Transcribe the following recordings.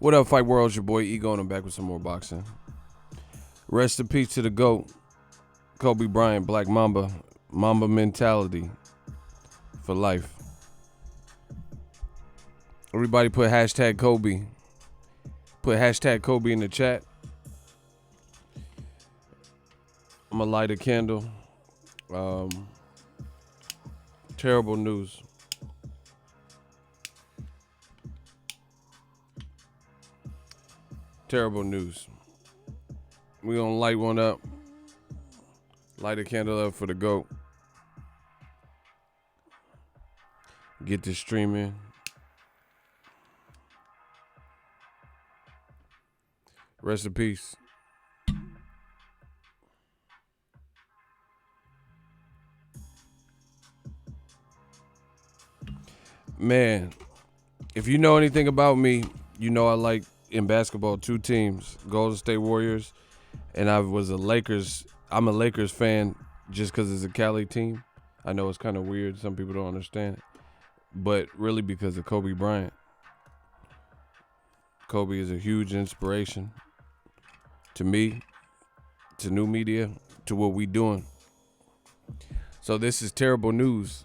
What up, Fight World? It's your boy Ego, and I'm back with some more boxing. Rest in peace to the GOAT, Kobe Bryant, Black Mamba, Mamba mentality for life. Everybody put hashtag Kobe. Put hashtag Kobe in the chat. I'm going to light a candle. Terrible news. Terrible news. We're going to light one up. Light a candle up for the GOAT. Get this streaming. Rest in peace. Man, if you know anything about me, you know I like in basketball two teams, Golden State Warriors, and I'm a Lakers fan just because it's a Cali team. I know it's kind of weird. Some people don't understand it. But really because of Kobe Bryant. Kobe is a huge inspiration to me, to new media, to what we doing. So this is terrible news.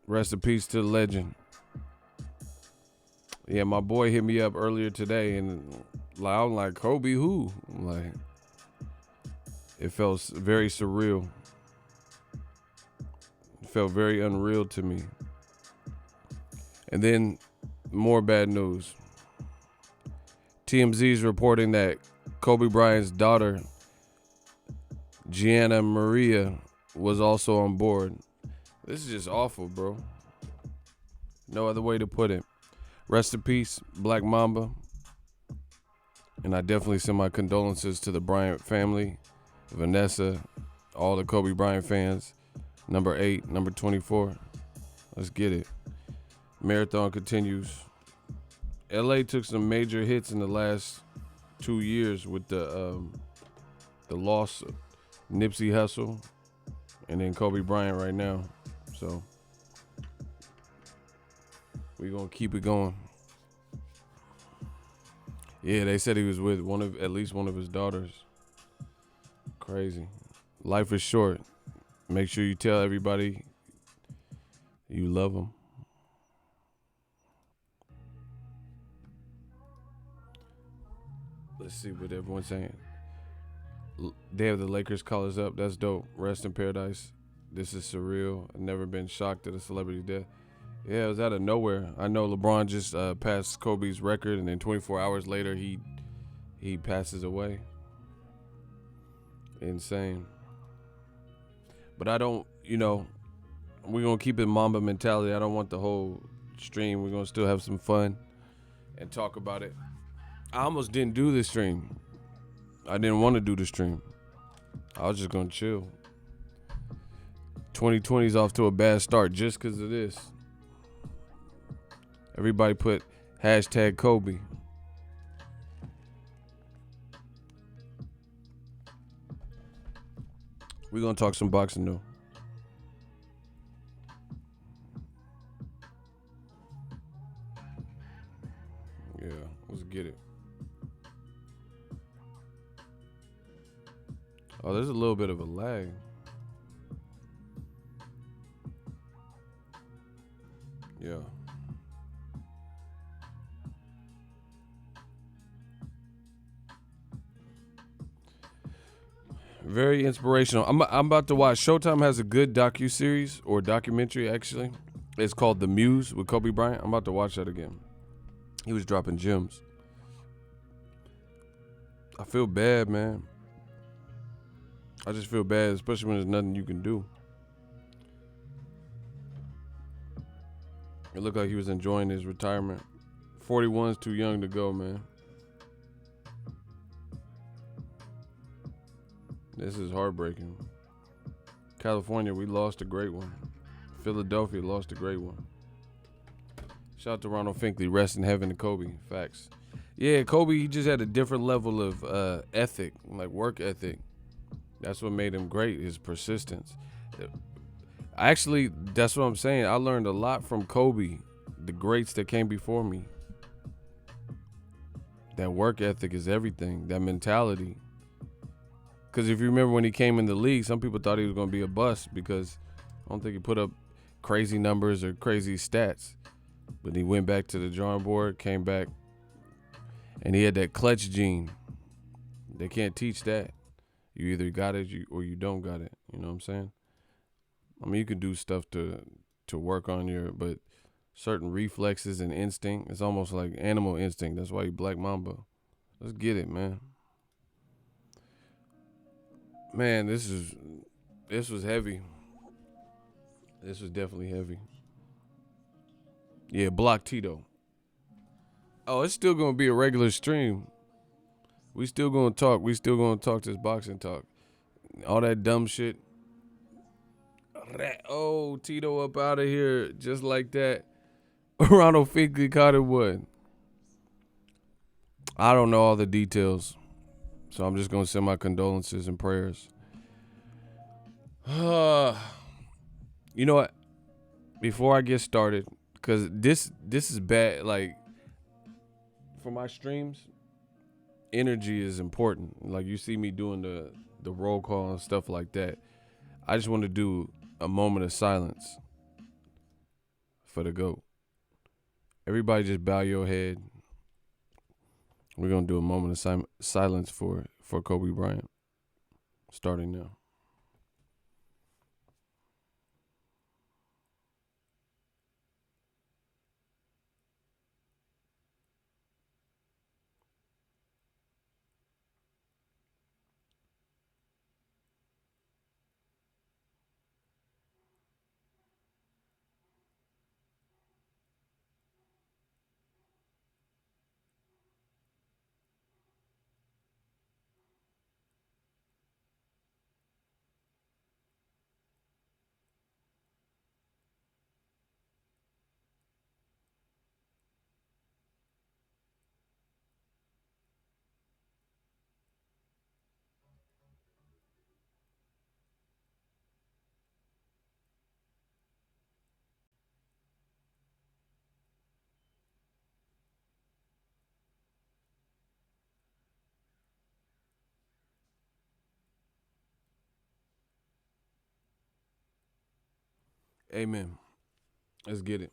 Rest in peace to the legend. Yeah, my boy hit me up earlier today, and I'm like, Kobe who? Like, it felt very surreal. It felt very unreal to me. And then more bad news. TMZ is reporting that Kobe Bryant's daughter, Gianna Maria, was also on board. This is just awful, bro. No other way to put it. Rest in peace, Black Mamba. And I definitely send my condolences to the Bryant family, Vanessa, all the Kobe Bryant fans. Number 8, number 24. Let's get it. Marathon continues. LA took some major hits in the last 2 years with the loss of Nipsey Hussle and then Kobe Bryant right now. So we're going to keep it going. Yeah, they said he was with at least one of his daughters. Crazy. Life is short. Make sure you tell everybody you love them. Let's see what everyone's saying. They have the Lakers colors up. That's dope. Rest in paradise. This is surreal. I've never been shocked at a celebrity death. Yeah, it was out of nowhere. I know LeBron just passed Kobe's record, and then 24 hours later, he passes away. Insane. But I don't, we're going to keep it Mamba mentality. I don't want the whole stream. We're going to still have some fun and talk about it. I almost didn't do this stream. I didn't want to do the stream. I was just going to chill. 2020 is off to a bad start just because of this. Everybody put hashtag Kobe. We're going to talk some boxing though. Yeah, let's get it. Oh, there's a little bit of a lag. Yeah. Very inspirational. I'm about to watch. Showtime has a good docuseries or documentary actually. It's called The Muse with Kobe Bryant. I'm about to watch that again. He was dropping gems. I feel bad, man. I just feel bad, especially when there's nothing you can do. It looked like he was enjoying his retirement. 41's too young to go, man. This is heartbreaking. California, we lost a great one. Philadelphia lost a great one. Shout out to Ronald Finkley. Rest in heaven to Kobe. Facts. Yeah, Kobe, he just had a different level of ethic, like work ethic. That's what made him great, his persistence. Actually, that's what I'm saying. I learned a lot from Kobe, the greats that came before me. That work ethic is everything. That mentality. Because if you remember when he came in the league, some people thought he was going to be a bust because I don't think he put up crazy numbers or crazy stats. But he went back to the drawing board, came back, and he had that clutch gene. They can't teach that. You either got it or you don't got it. You know what I'm saying? I mean, you can do stuff to work on but certain reflexes and instinct, it's almost like animal instinct. That's why you Black Mamba. Let's get it, man. Man, this was heavy. This was definitely heavy. Yeah, block Tito. Oh, it's still gonna be a regular stream. We still gonna talk. We still gonna talk this boxing talk. All that dumb shit. Oh, Tito up out of here just like that. Ronald Finkley caught it what? I don't know all the details, so I'm just gonna send my condolences and prayers. You know what? Before I get started, because this is bad. Like for my streams, energy is important. Like you see me doing the roll call and stuff like that. I just want to do a moment of silence for the GOAT. Everybody just bow your head. We're going to do a moment of silence for Kobe Bryant. Starting now. Amen. Let's get it.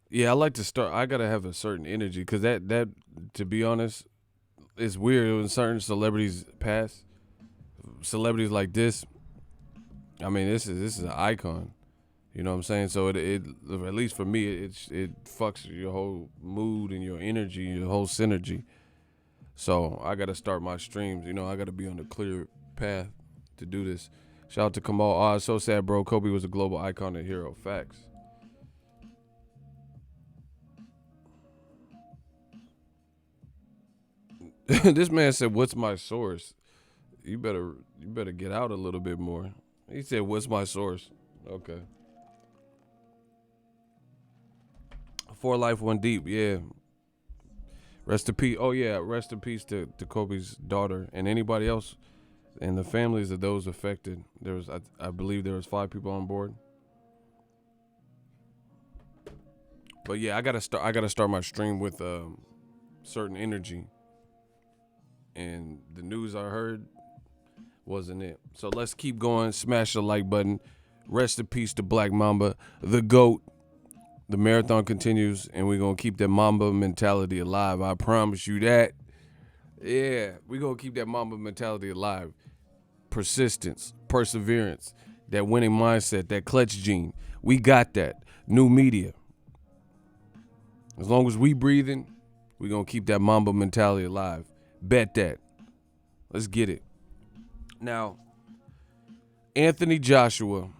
Yeah, I like to start. I gotta have a certain energy because that to be honest, it's weird when certain celebrities pass. Celebrities like this. I mean, this is an icon. You know what I'm saying? So it at least for me, it fucks your whole mood and your energy, your whole synergy. So I gotta start my streams. You know, I gotta be on the clear path to do this. Shout out to Kamal. Oh, it's so sad, bro. Kobe was a global icon and hero. Facts. This man said, "What's my source?" You better get out a little bit more. He said, "What's my source?" Okay. For Life One Deep. Yeah. Rest in peace. Oh yeah. Rest in peace to Kobe's daughter and anybody else and the families of those affected. There was I believe there was 5 people on board. But yeah, I gotta start my stream with certain energy. And the news I heard wasn't it. So let's keep going. Smash the like button. Rest in peace to Black Mamba, the GOAT. The marathon continues, and we're going to keep that Mamba mentality alive. I promise you that. Yeah, we're going to keep that Mamba mentality alive. Persistence, perseverance, that winning mindset, that clutch gene. We got that. New media. As long as we breathing, we're going to keep that Mamba mentality alive. Bet that. Let's get it. Now, Anthony Joshua.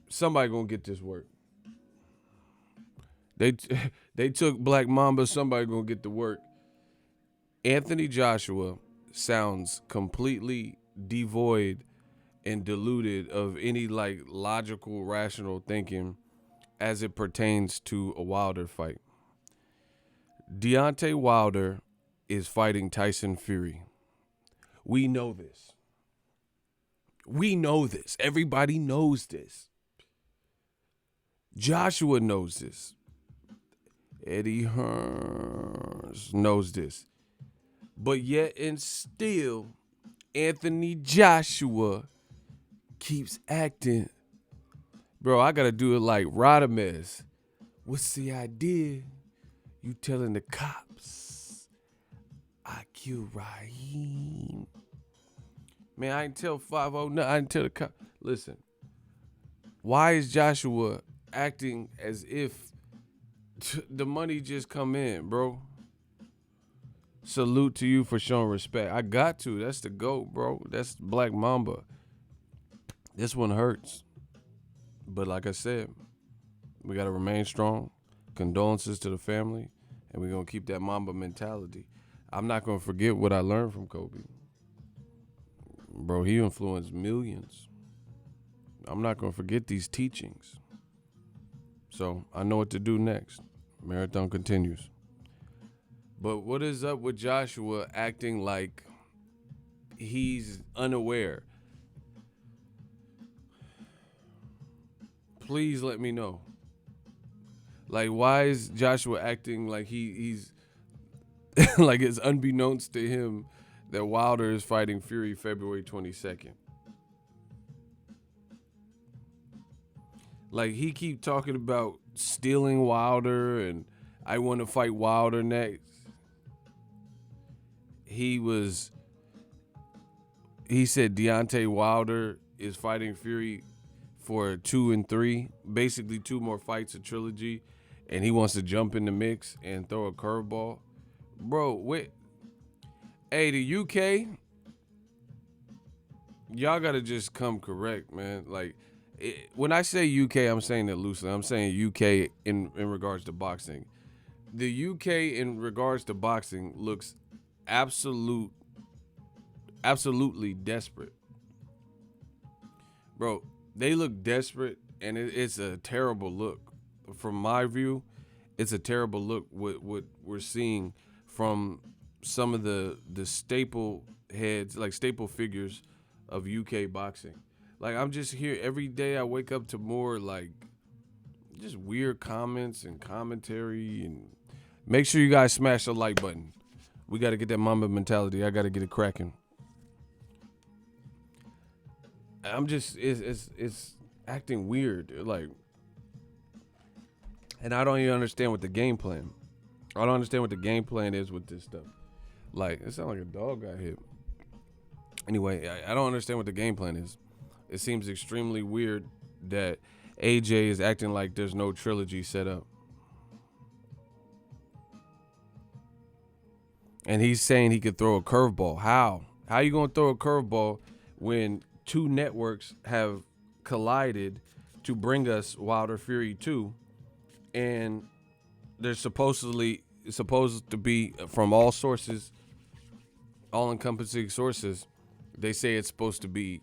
Somebody going to get this work. They took Black Mamba. Somebody going to get the work. Anthony Joshua sounds completely devoid and deluded of any like logical, rational thinking as it pertains to a Wilder fight. Deontay Wilder is fighting Tyson Fury. We know this. We know this. Everybody knows this. Joshua knows this. Eddie Hearns knows this. But yet and still, Anthony Joshua keeps acting. Bro, I gotta do it like Radames. What's the idea? You telling the cops I killed Raheem. Man, I didn't tell 509. I didn't tell the cops. Listen, why is Joshua acting as if the money just come in, bro? Salute to you for showing respect. I got to. That's the GOAT, bro. That's Black Mamba. This one hurts. But like I said, we got to remain strong. Condolences to the family. And we're going to keep that Mamba mentality. I'm not going to forget what I learned from Kobe. Bro, he influenced millions. I'm not going to forget these teachings. So I know what to do next. Marathon continues. But what is up with Joshua acting like he's unaware? Please let me know. Like, why is Joshua acting like he's like it's unbeknownst to him that Wilder is fighting Fury February 22nd? Like, he keep talking about stealing Wilder and I want to fight Wilder next. He said Deontay Wilder is fighting Fury for 2 and 3, basically 2 more fights, a trilogy, and he wants to jump in the mix and throw a curveball. Bro, wait. Hey, the UK, y'all got to just come correct, man. Like, when I say UK, I'm saying that loosely. I'm saying UK in regards to boxing. The UK in regards to boxing looks absolutely desperate. Bro, they look desperate, and it's a terrible look. From my view, it's a terrible look what we're seeing from some of the staple heads, like staple figures of UK boxing. Like, I'm just here every day. I wake up to more like just weird comments and commentary. And make sure you guys smash the like button. We got to get that Mamba mentality. I got to get it cracking. I'm just it's acting weird, like, and I don't even understand what the game plan. I don't understand what the game plan is with this stuff. Like, it sounds like a dog got hit. Anyway, I don't understand what the game plan is. It seems extremely weird that AJ is acting like there's no trilogy set up. And he's saying he could throw a curveball. How? How you going to throw a curveball when 2 networks have collided to bring us Wilder Fury 2, and there's supposed to be, from all sources, all-encompassing sources, they say it's supposed to be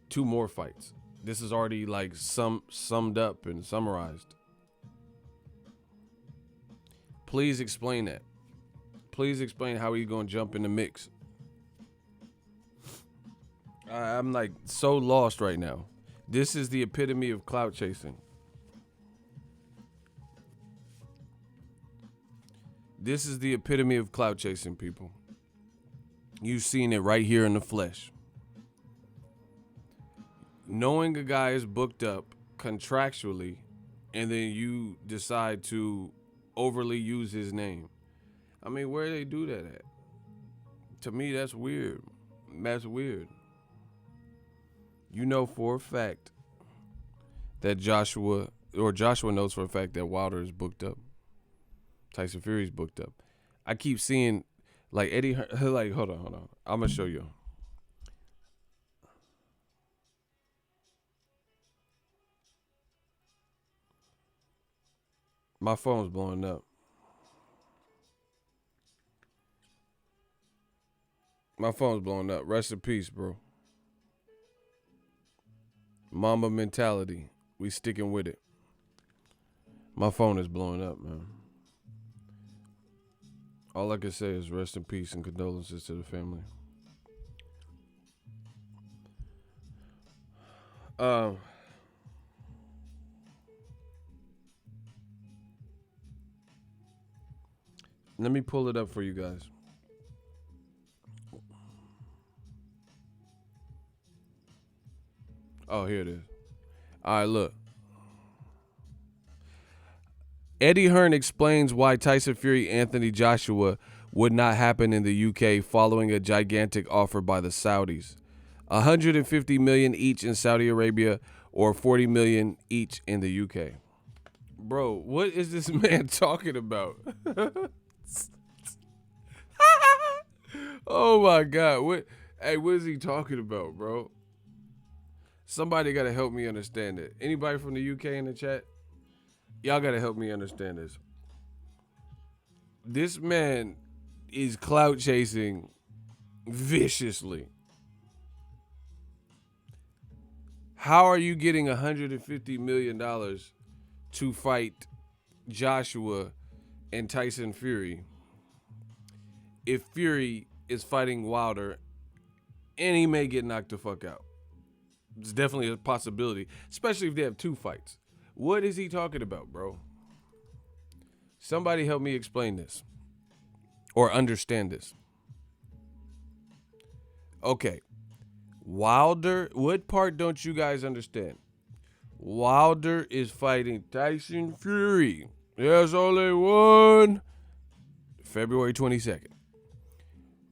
2 more fights. This is already like summed up and summarized. Please explain that. Please explain how he's going to jump in the mix. I'm like so lost right now. This is the epitome of clout chasing. This is the epitome of clout chasing, people. You've seen it right here in the flesh. Knowing a guy is booked up contractually, and then you decide to overly use his name. I mean, where do they do that at? To me, that's weird. That's weird. You know for a fact that Joshua knows for a fact that Wilder is booked up. Tyson Fury's booked up. I keep seeing, like, Eddie, like, hold on. I'm going to show you. My phone's blowing up. My phone's blowing up. Rest in peace, bro. Mamba mentality. We sticking with it. My phone is blowing up, man. All I can say is rest in peace and condolences to the family. Let me pull it up for you guys. Oh, here it is. All right, look. Eddie Hearn explains why Tyson Fury Anthony Joshua would not happen in the UK following a gigantic offer by the Saudis. 150 million each in Saudi Arabia or 40 million each in the UK. Bro, what is this man talking about? Oh my God. What is he talking about, bro? Somebody got to help me understand it. Anybody from the UK in the chat? Y'all got to help me understand this. This man is clout chasing viciously. How are you getting $150 million to fight Joshua and Tyson Fury if Fury is fighting Wilder and he may get knocked the fuck out? It's definitely a possibility, especially if they have two fights. What is he talking about, bro? Somebody help me explain this or understand this. Okay. Wilder, what part don't you guys understand? Wilder is fighting Tyson Fury. There's only one. February 22nd.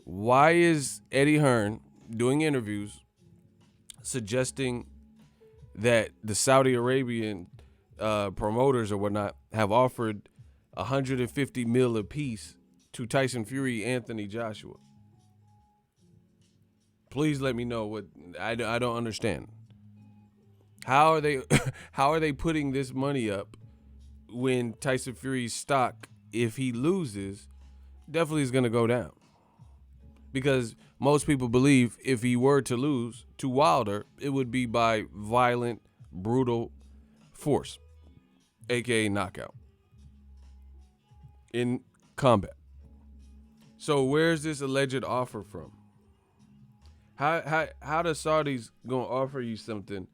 Why is Eddie Hearn doing interviews suggesting that the Saudi Arabian promoters or whatnot have offered 150 mil apiece to Tyson Fury, Anthony Joshua? Please let me know what I don't understand. How are they putting this money up when Tyson Fury's stock, if he loses, definitely is going to go down? Because most people believe if he were to lose to Wilder, it would be by violent, brutal force, aka knockout in combat. So where's this alleged offer from? How the Saudis gonna offer you something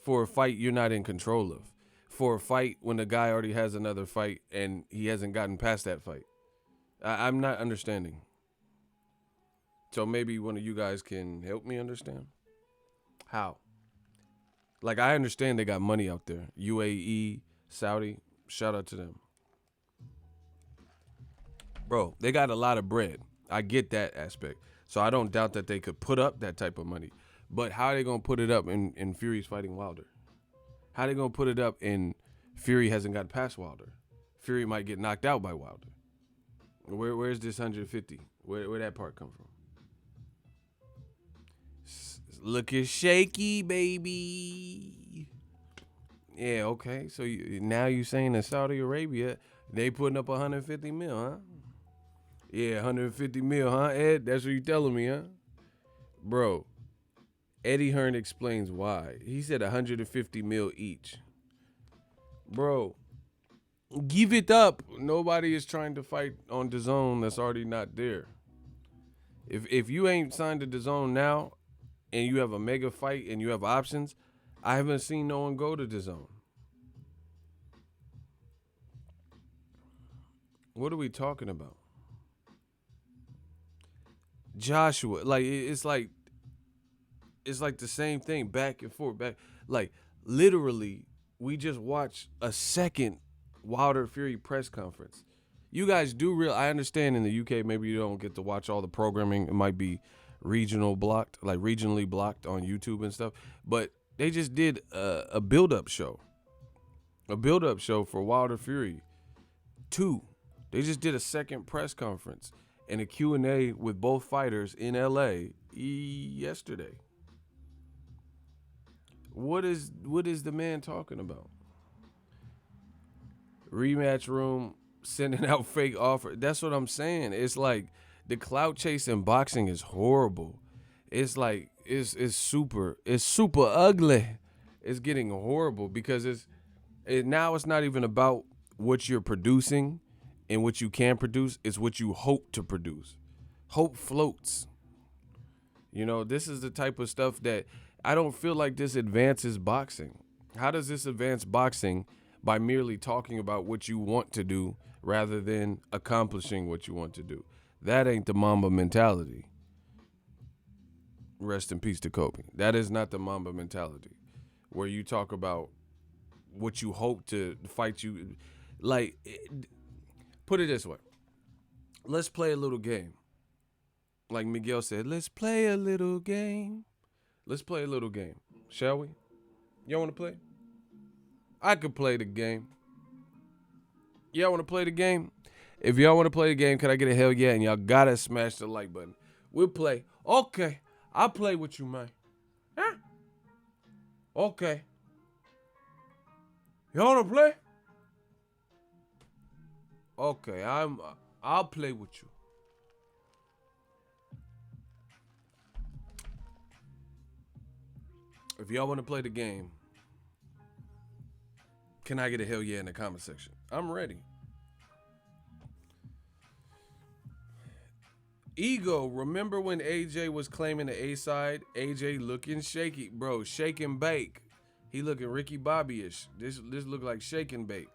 for a fight you're not in control of? For a fight when the guy already has another fight and he hasn't gotten past that fight? I'm not understanding. So maybe one of you guys can help me understand. How? Like, I understand they got money out there. UAE, Saudi, shout out to them. Bro, they got a lot of bread. I get that aspect. So I don't doubt that they could put up that type of money. But how are they going to put it up in Fury's fighting Wilder? How are they going to put it up in Fury hasn't got past Wilder? Fury might get knocked out by Wilder. Where's this 150? Where that part come from? Looking shaky, baby. Yeah, okay. So now you saying that Saudi Arabia, they putting up 150 mil, huh? Yeah, 150 mil, huh, Ed? That's what you telling me, huh? Bro, Eddie Hearn explains why. He said 150 mil each. Bro, give it up. Nobody is trying to fight on DAZN that's already not there. If you ain't signed to DAZN now and you have a mega fight and you have options, I haven't seen no one go to DAZN. What are we talking about? Joshua, like it's like the same thing back and forth, like literally we just watched a second Wilder Fury press conference. You guys do I understand in the UK maybe you don't get to watch all the programming. It might be regionally blocked on YouTube and stuff, but they just did a build-up show for Wilder Fury 2. They just did a second press conference and a Q&A with both fighters in LA yesterday. What is the man talking about? Rematch room, sending out fake offer. That's what I'm saying. It's like the clout chase in boxing is horrible. It's like it's super ugly. It's getting horrible because now it's not even about what you're producing and what you can produce. It's what you hope to produce. Hope floats. You know, this is the type of stuff that I don't feel like this advances boxing. How does this advance boxing? By merely talking about what you want to do rather than accomplishing what you want to do. That ain't the Mamba mentality. Rest in peace to Kobe. That is not the Mamba mentality, where you talk about what you hope to fight you. Like, put it this way. Let's play a little game. Like Miguel said, let's play a little game. Let's play a little game, shall we? Y'all want to play? I could play the game. Y'all want to play the game? If y'all want to play the game, can I get a hell yeah? And y'all gotta smash the like button. We'll play. Okay, I'll play with you, man. Huh? Okay. Y'all want to play? Okay, I'll play with you. If y'all want to play the game, can I get a hell yeah in the comment section? I'm ready. Ego, remember when AJ was claiming the A side? AJ looking shaky, bro. Shake and bake. He looking Ricky Bobby-ish. This look like shake and bake.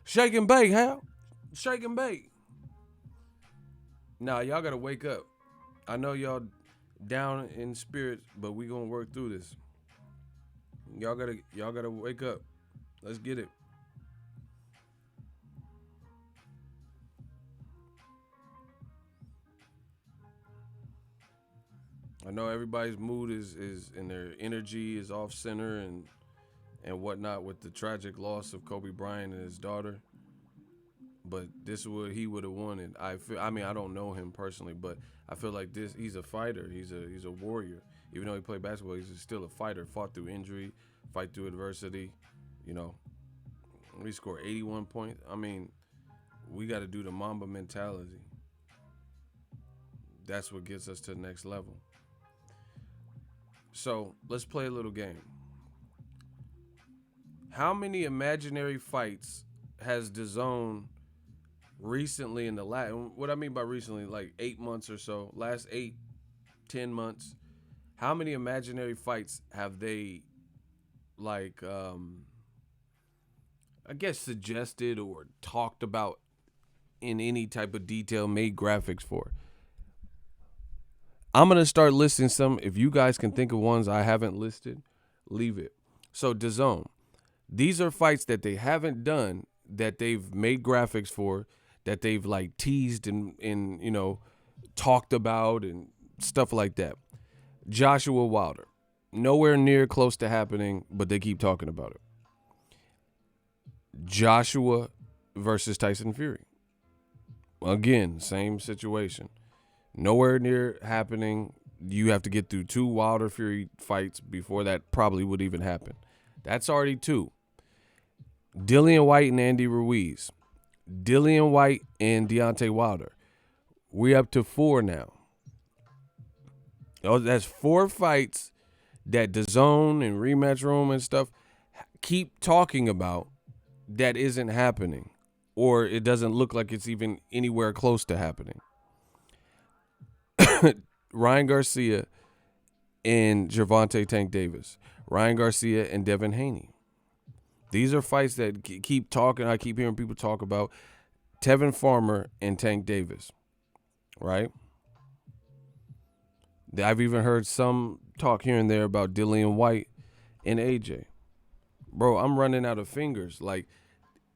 Shake and bake, hell. Shake and bake. Nah, y'all gotta wake up. I know y'all down in spirits, but we gonna work through this. Y'all gotta wake up. Let's get it. I know everybody's mood is and their energy is off center and whatnot with the tragic loss of Kobe Bryant and his daughter. But this is what he would have wanted. I mean, I don't know him personally, but I feel like he's a fighter. He's a warrior. Even though he played basketball, he's still a fighter. Fought through injury, fight through adversity. You know, we scored 81 points. I mean, we got to do the Mamba mentality. That's what gets us to the next level. So let's play a little game. How many imaginary fights has DAZN recently in the last, what I mean by recently, like 8 months or so, last 8-10 months, how many imaginary fights have they, like, I guess suggested or talked about in any type of detail, made graphics for? I'm going to start listing some. If you guys can think of ones I haven't listed, leave it. So DAZN, these are fights that they haven't done, that they've made graphics for, that they've like teased and you know, talked about and stuff like that. Joshua Wilder, nowhere near close to happening, but they keep talking about it. Joshua versus Tyson Fury. Again, same situation. Nowhere near happening. You have to get through 2 Wilder Fury fights before that probably would even happen. That's already 2. Dillian White and Andy Ruiz. Dillian White and Deontay Wilder. We're up to 4 now. Oh, that's 4 fights that DAZN and Rematch Room and stuff keep talking about that isn't happening, or it doesn't look like it's even anywhere close to happening. Ryan Garcia and Gervonta Tank Davis. Ryan Garcia and Devin Haney. These are fights that keep talking. I keep hearing people talk about Tevin Farmer and Tank Davis, right? I've even heard some talk here and there about Dillian White and AJ. Bro, I'm running out of fingers. Like,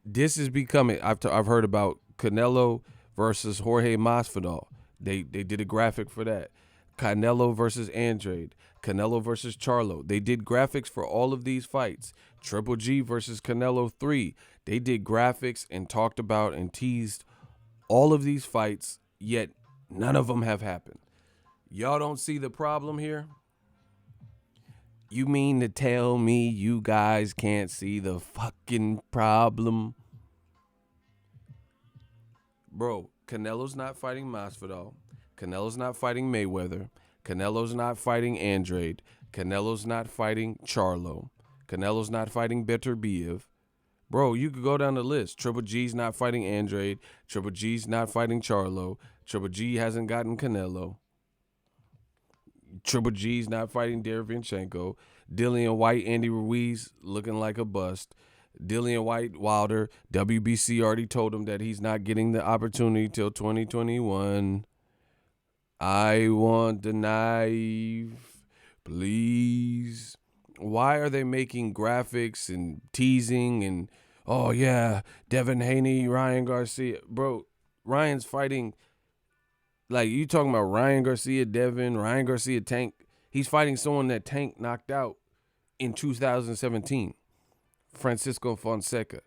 this is becoming. I've heard about Canelo versus Jorge Masvidal. They did a graphic for that. Canelo versus Andrade. Canelo versus Charlo. They did graphics for all of these fights. Triple G versus Canelo 3. They did graphics and talked about and teased all of these fights, yet none of them have happened. Y'all don't see the problem here? You mean to tell me you guys can't see the fucking problem? Bro, Canelo's not fighting Masvidal. Canelo's not fighting Mayweather. Canelo's not fighting Andrade. Canelo's not fighting Charlo. Canelo's not fighting Beterbiev. Bro, you could go down the list. Triple G's not fighting Andrade. Triple G's not fighting Charlo. Triple G hasn't gotten Canelo. Triple G's not fighting Derevinchenko. Dillian White, Andy Ruiz looking like a bust. Dillian White, Wilder, WBC already told him that he's not getting the opportunity till 2021. I want the knife, please. Why are they making graphics and teasing and, oh yeah, Devin Haney, Ryan Garcia? Bro, Ryan's fighting, like, you talking about Ryan Garcia, Ryan Garcia, Tank. He's fighting someone that Tank knocked out in 2017, Francisco Fonseca.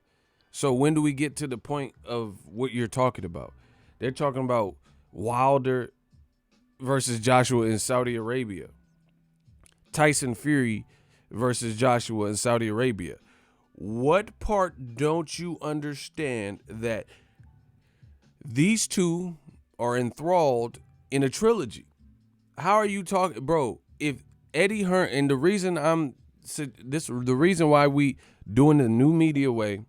So when do we get to the point of what you're talking about? They're talking about Wilder versus Joshua in Saudi Arabia. Tyson Fury versus Joshua in Saudi Arabia. What part don't you understand that these two are enthralled in a trilogy? How are you talking, bro? If Eddie Hearn, and the reason the reason why we doing the new media way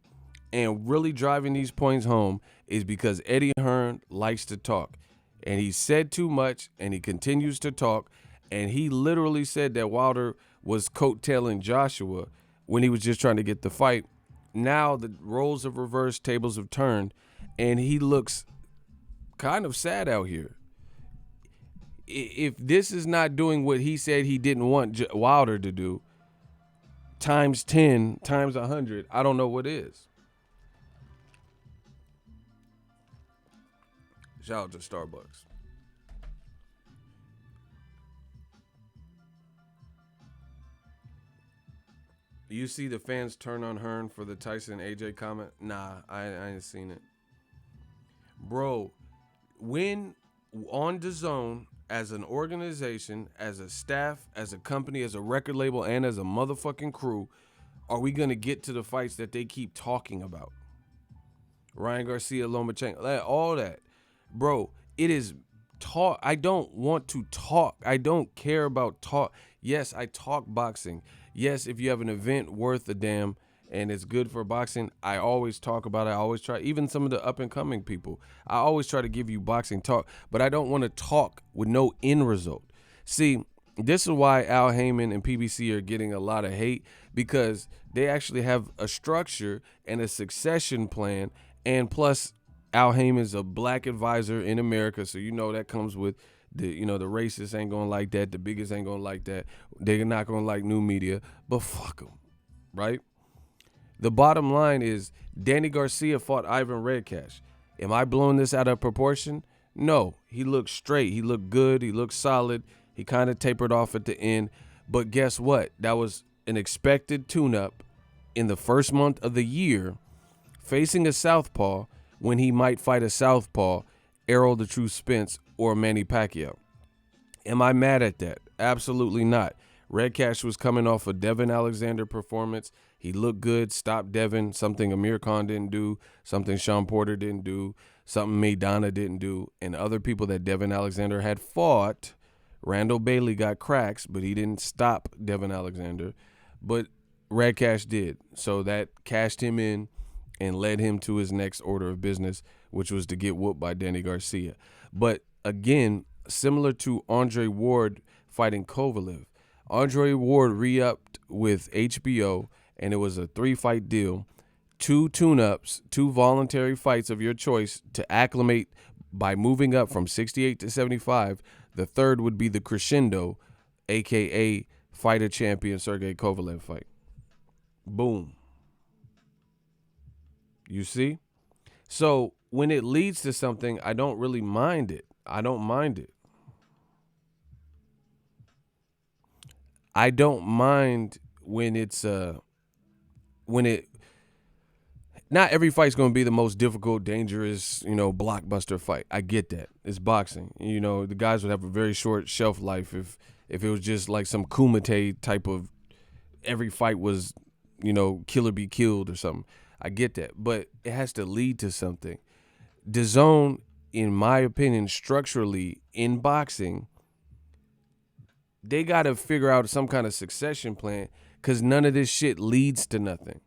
and really driving these points home is because Eddie Hearn likes to talk, and he said too much, and he continues to talk, and he literally said that Wilder was coattailing Joshua when he was just trying to get the fight. Now the roles have reversed, tables have turned, and he looks kind of sad out here. If this is not doing what he said he didn't want Wilder to do, times 10, times 100, I don't know what is. Shout out to Starbucks. You see the fans turn on Hearn for the Tyson AJ comment? Nah, I ain't seen it. Bro, when on DAZN, as an organization, as a staff, as a company, as a record label, and as a motherfucking crew, are we going to get to the fights that they keep talking about? Ryan Garcia, Lomachenko, all that. Bro, it is talk. I don't want to talk. I don't care about talk. Yes, I talk boxing. Yes, if you have an event worth a damn and it's good for boxing, I always talk about it. I always try, even some of the up-and-coming people, I always try to give you boxing talk, but I don't want to talk with no end result. See, this is why Al Heyman and PBC are getting a lot of hate, because they actually have a structure and a succession plan, and plus Al Heyman's a black advisor in America, so you know that comes with the racists ain't gonna like that, the biggest ain't gonna like that, they're not gonna like new media, but fuck them, right? The bottom line is Danny Garcia fought Ivan Redcash. Am I blowing this out of proportion? No. He looked straight. He looked good. He looked solid. He kind of tapered off at the end. But guess what? That was an expected tune-up in the first month of the year, facing a southpaw when he might fight a southpaw, Errol the True Spence, or Manny Pacquiao. Am I mad at that? Absolutely not. Redcash was coming off a Devin Alexander performance. He looked good, stopped Devin, something Amir Khan didn't do, something Sean Porter didn't do, something Maidana didn't do, and other people that Devin Alexander had fought. Randall Bailey got cracks, but he didn't stop Devin Alexander. But Redcash did. So that cashed him in and led him to his next order of business, which was to get whooped by Danny Garcia. But again, similar to Andre Ward fighting Kovalev, Andre Ward re-upped with HBO, and it was a 3-fight deal, 2 tune-ups, 2 voluntary fights of your choice to acclimate by moving up from 68 to 75. The third would be the crescendo, a.k.a. fighter champion Sergey Kovalev fight. Boom. You see? So when it leads to something, I don't really mind it. I don't mind it. I don't mind when it's not every fight's going to be the most difficult, dangerous, blockbuster fight. I get that. It's boxing. The guys would have a very short shelf life if it was just like some Kumite type of every fight was, kill or be killed or something. I get that. But it has to lead to something. DAZN, in my opinion, structurally in boxing, they got to figure out some kind of succession plan, because none of this shit leads to nothing.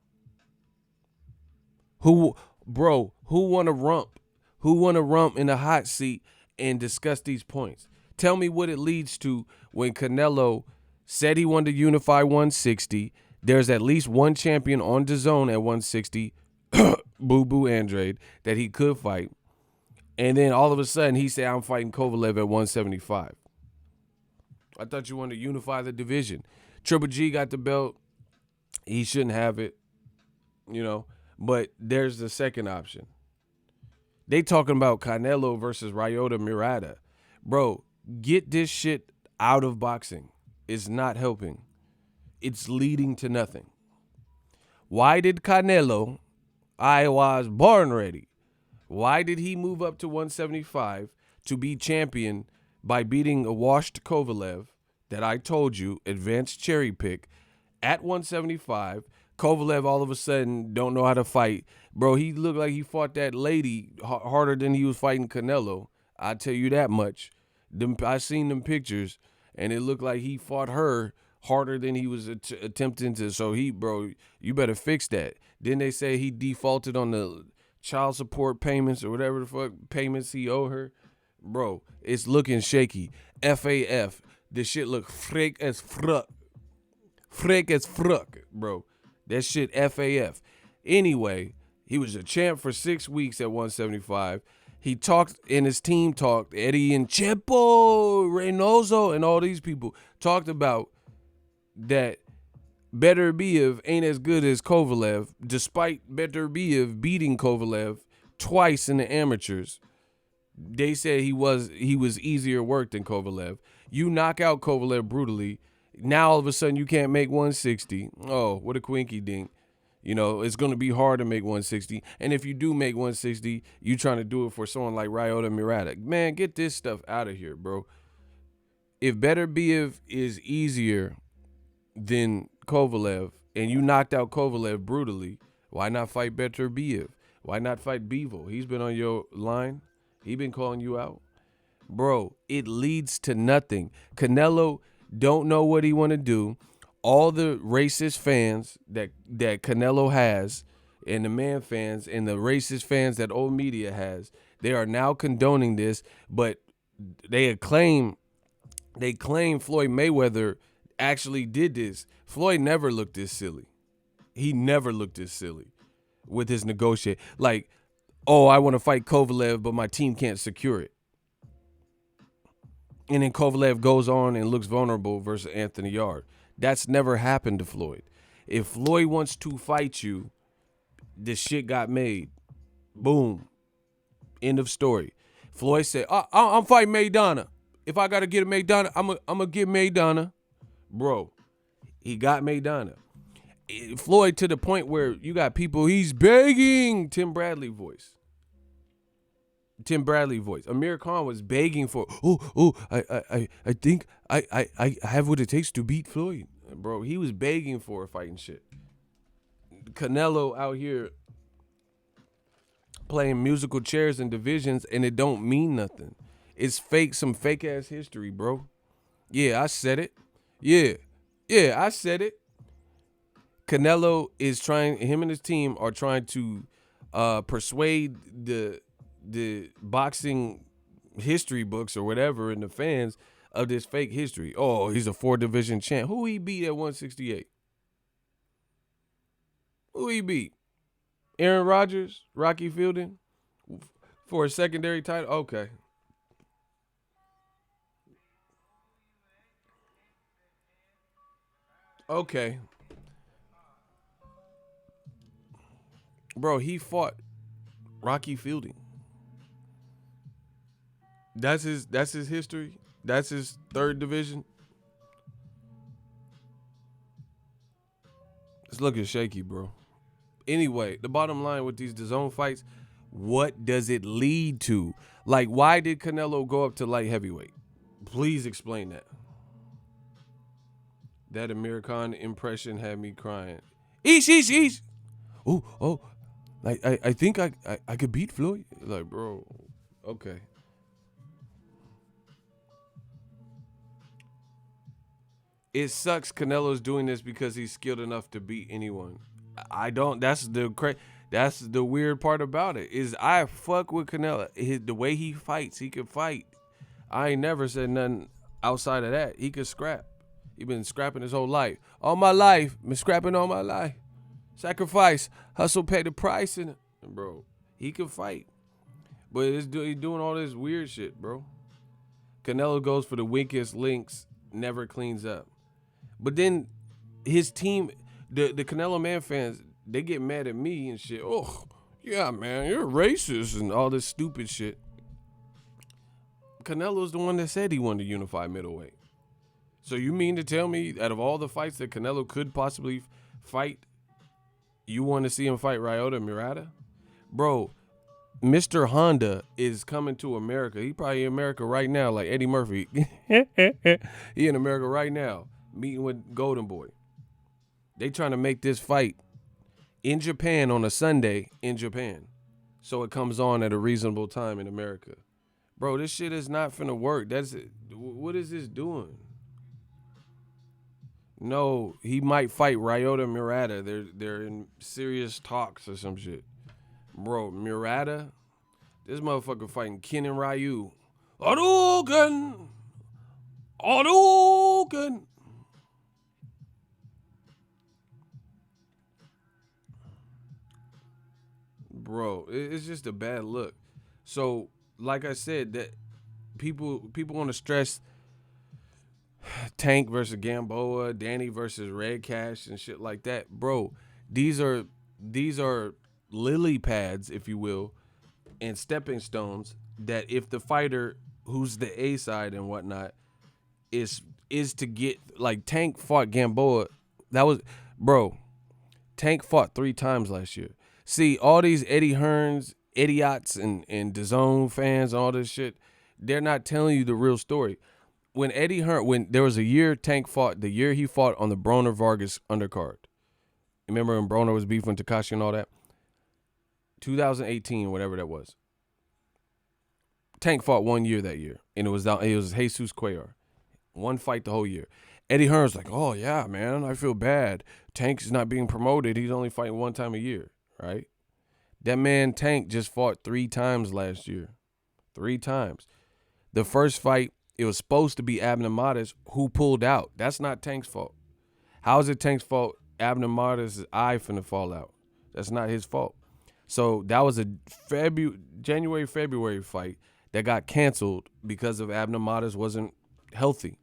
Who want to rump? Who want to rump in the hot seat and discuss these points? Tell me what it leads to when Canelo said he wanted to unify 160, There's at least one champion on DAZN at 160, Boo Boo Andrade, that he could fight. And then all of a sudden, he said, I'm fighting Kovalev at 175. I thought you wanted to unify the division. Triple G got the belt. He shouldn't have it, you know. But there's the second option. They talking about Canelo versus Ryota Murata. Bro, get this shit out of boxing. It's not helping. It's leading to nothing. Why did Canelo, I was born ready, why did he move up to 175 to be champion by beating a washed Kovalev that I told you, advanced cherry pick, at 175? Kovalev all of a sudden don't know how to fight. Bro, he looked like he fought that lady harder than he was fighting Canelo. I tell you that much. I seen them pictures, and it looked like he fought her harder than he was attempting to. So bro, you better fix that. Then they say he defaulted on the child support payments or whatever the fuck payments he owe her. Bro, it's looking shaky. FAF. This shit look freak as fuck. Freak as fuck, bro. That shit FAF. Anyway, he was a champ for 6 weeks at 175. He talked, and his team talked. Eddie and Chepo, Reynoso, and all these people talked about that Beterbiev ain't as good as Kovalev, despite Beterbiev beating Kovalev twice in the amateurs. They said he was easier work than Kovalev. You knock out Kovalev brutally. Now all of a sudden you can't make 160. Oh, what a quinky dink. You know, it's going to be hard to make 160. And if you do make 160, you trying to do it for someone like Ryota Murata. Man, get this stuff out of here, bro. If Beterbiev is easier than Kovalev and you knocked out Kovalev brutally, why not fight Beterbiev? Why not fight Bevo? He's been on your line. He been calling you out. Bro, it leads to nothing. Canelo don't know what he want to do. All the racist fans that Canelo has, and the man fans, and the racist fans that old media has, they are now condoning this, but they claim Floyd Mayweather actually did this. Floyd never looked this silly. He never looked this silly with his negotiate. Like, oh, I want to fight Kovalev, but my team can't secure it. And then Kovalev goes on and looks vulnerable versus Anthony Yarde. That's never happened to Floyd. If Floyd wants to fight you, this shit got made. Boom. End of story. Floyd said, I'm fighting Maidana. If I got to get a Maidana, I'm going to get Maidana. Bro, he got Maidana. Floyd to the point where you got people, he's begging. Tim Bradley voice. Amir Khan was begging for, I think I have what it takes to beat Floyd. Bro, he was begging for a fighting shit. Canelo out here playing musical chairs in divisions, and it don't mean nothing. It's fake, some fake ass history, bro. Yeah, I said it. Yeah, I said it. Canelo is trying, him and his team are trying to persuade the boxing history books or whatever and the fans of this fake history. Oh, he's a 4-division champ. Who he beat at 168? Who he beat? Aaron Rodgers, Rocky Fielding for a secondary title? Okay. Okay. Bro, he fought Rocky Fielding. That's his history. That's his 3rd division. It's looking shaky, bro. Anyway, the bottom line with these DAZN fights, what does it lead to? Like, why did Canelo go up to light heavyweight? Please explain that. That Amir Khan impression had me crying. Eesh. Oh, I think I could beat Floyd. Like, bro, okay. It sucks Canelo's doing this because he's skilled enough to beat anyone. I don't. That's the weird part about it. Is I fuck with Canelo. The way he fights, he can fight. I ain't never said nothing outside of that. He could scrap. He been scrapping his whole life. All my life, been scrapping all my life. Sacrifice, hustle, pay the price, and bro, he can fight, but he's doing all this weird shit, bro. Canelo goes for the weakest links, never cleans up. But then his team, the Canelo Man fans, they get mad at me and shit. Oh, yeah, man, you're racist and all this stupid shit. Canelo's the one that said he wanted to unify middleweight. So you mean to tell me, out of all the fights that Canelo could possibly fight, you want to see him fight Ryota Murata? Bro, Mr. Honda is coming to America. He probably in America right now, like Eddie Murphy. He in America right now, meeting with Golden Boy. They trying to make this fight in Japan on a Sunday in Japan, so it comes on at a reasonable time in America. Bro, this shit is not finna work. What is this doing? No, he might fight Ryota Murata. They're in serious talks or some shit. Bro, Murata, this motherfucker fighting Ken and Ryu. Hadouken! Hadouken! Bro, it's just a bad look. So, like I said, that people want to stress Tank versus Gamboa, Danny versus Red Cash and shit like that. Bro, these are lily pads, if you will, and stepping stones that if the fighter who's the A side and whatnot is to get, like, Tank fought Gamboa. That was, bro, Tank fought 3 times last year. See, all these Eddie Hearns, idiots, and DAZN fans, all this shit, they're not telling you the real story. When there was a year Tank fought, the year he fought on the Broner Vargas undercard. Remember when Broner was beefing Tekashi and all that? 2018, whatever that was. Tank fought 1 year that year, and it was Jesus Cuellar. 1 fight the whole year. Eddie Hearn's like, oh yeah, man, I feel bad. Tank's not being promoted. He's only fighting 1 time a year, right? That man Tank just fought 3 times last year. 3 times. The first fight, it was supposed to be Abner Mares, who pulled out. That's not Tank's fault. How is it Tank's fault? Abner Mares' eye finna fall out. That's not his fault. So that was a January-February fight that got canceled because of Abner Mares wasn't healthy.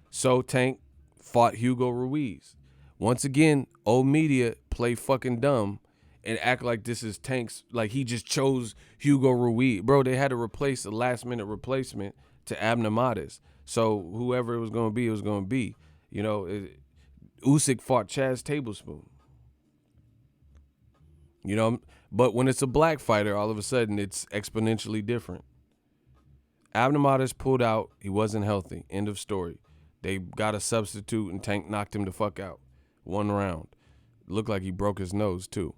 So Tank fought Hugo Ruiz. Once again, old media play fucking dumb and act like this is Tank's, like he just chose Hugo Ruiz. Bro, they had to replace a last-minute replacement to Abner Mares. So whoever it was going to be. You know, Usyk fought Chaz Tablespoon. You know, but when it's a black fighter, all of a sudden it's exponentially different. Abner Mares pulled out. He wasn't healthy. End of story. They got a substitute and Tank knocked him the fuck out. 1 round. Looked like he broke his nose too.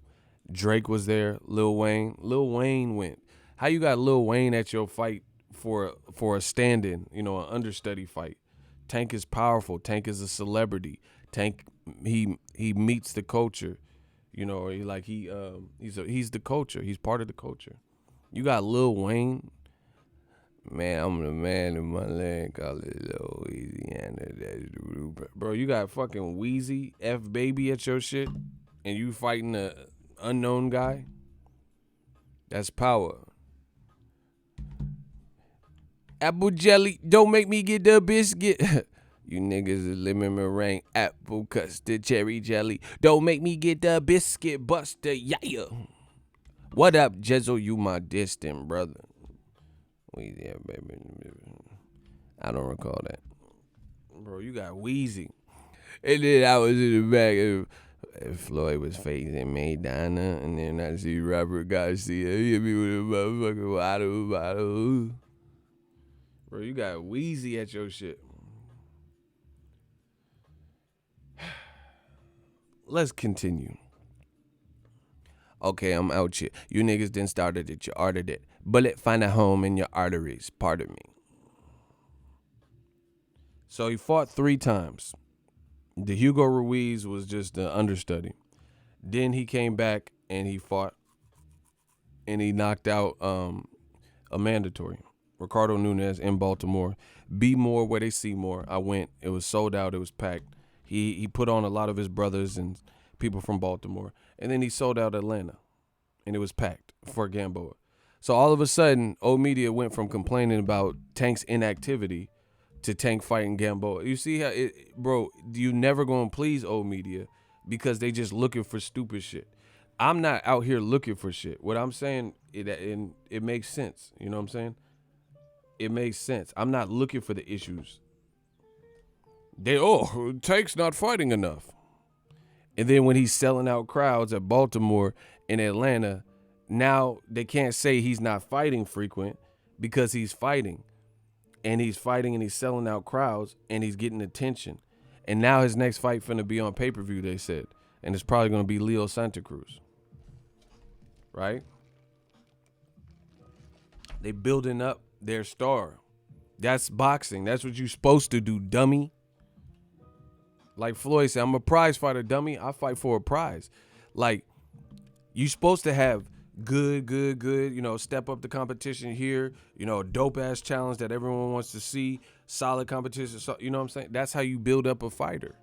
Drake was there. Lil Wayne. Lil Wayne went. How you got Lil Wayne at your fight for a stand-in, you know, an understudy fight? Tank is powerful. Tank is a celebrity. Tank, he meets the culture. You know, he's the culture. He's part of the culture. You got Lil Wayne. Man, I'm the man in my land, call it Louisiana. Bro, you got fucking Wheezy, F Baby at your shit, and you fighting a unknown guy? That's power. Apple jelly, don't make me get the biscuit. You niggas is lemon meringue, apple custard, cherry jelly. Don't make me get the biscuit buster, yeah. What up, Jizzle? You my distant brother. Yeah, baby. I don't recall that. Bro, you got Wheezy. And then I was in the back and Floyd was facing Maidana, and then I see Robert Garcia hit me with a motherfucking bottle. Bro, you got Wheezy at your shit. Let's continue. Okay, I'm out here. You niggas didn't start it, you ordered it. Bullet find a home in your arteries. Pardon me. So he fought 3 times. The Hugo Ruiz was just the understudy. Then he came back and he fought and he knocked out a mandatory, Ricardo Nunes in Baltimore. Be More where they see more. I went. It was sold out. It was packed. He put on a lot of his brothers and people from Baltimore. And then he sold out Atlanta. And it was packed for Gamboa. So all of a sudden, old media went from complaining about Tank's inactivity to Tank fighting Gamboa. You see how bro, you never gonna please old media because they just looking for stupid shit. I'm not out here looking for shit. What I'm saying, it makes sense. You know what I'm saying? It makes sense. I'm not looking for the issues. Tank's not fighting enough. And then when he's selling out crowds at Baltimore and Atlanta, now they can't say he's not fighting frequent because he's fighting. And he's fighting and he's selling out crowds and he's getting attention. And now his next fight finna be on pay-per-view, they said. And it's probably gonna be Leo Santa Cruz. Right? They building up their star. That's boxing. That's what you're supposed to do, dummy. Like Floyd said, I'm a prize fighter, dummy. I fight for a prize. Like, you supposed to have good, step up the competition here, a dope-ass challenge that everyone wants to see, solid competition, so, you know what I'm saying? That's how you build up a fighter.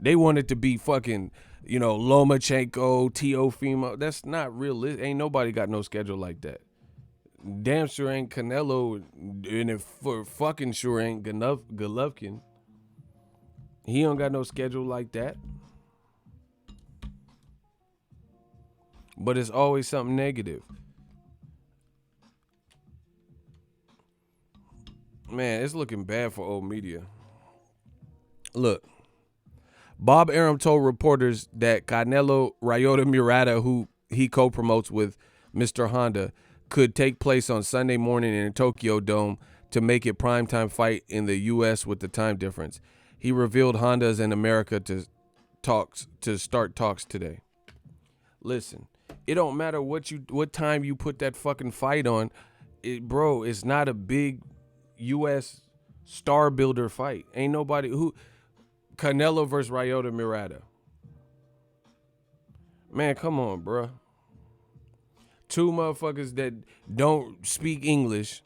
They want it to be fucking, Lomachenko, Teofimo. That's not realistic. Ain't nobody got no schedule like that. Damn sure ain't Canelo, and it for fucking sure ain't Golovkin. He don't got no schedule like that. But it's always something negative. Man, it's looking bad for old media. Look, Bob Arum told reporters that Canelo Ryota Murata, who he co-promotes with Mr. Honda, could take place on Sunday morning in a Tokyo Dome to make it primetime fight in the U.S. with the time difference. He revealed Honda's in America to start talks today. Listen, it don't matter what time you put that fucking fight on, it's not a big U.S. star builder fight. Ain't nobody who Canelo versus Ryota Murata. Man, come on, bro. Two motherfuckers that don't speak English,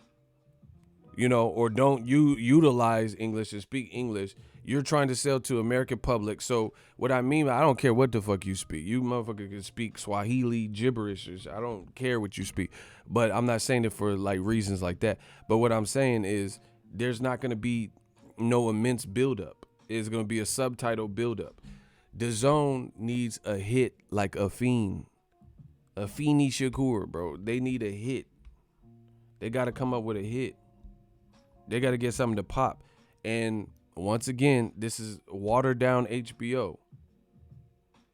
or don't utilize English and speak English. You're trying to sell to American public. So what I mean, I don't care what the fuck you speak. You motherfucker can speak Swahili gibberish. I don't care what you speak. But I'm not saying it for like reasons like that. But what I'm saying is there's not going to be no immense buildup. It's going to be a subtitle buildup. DAZN needs a hit like a fiend. A Feeny Shakur, bro. They need a hit. They got to come up with a hit. They got to get something to pop. And once again, this is watered down HBO.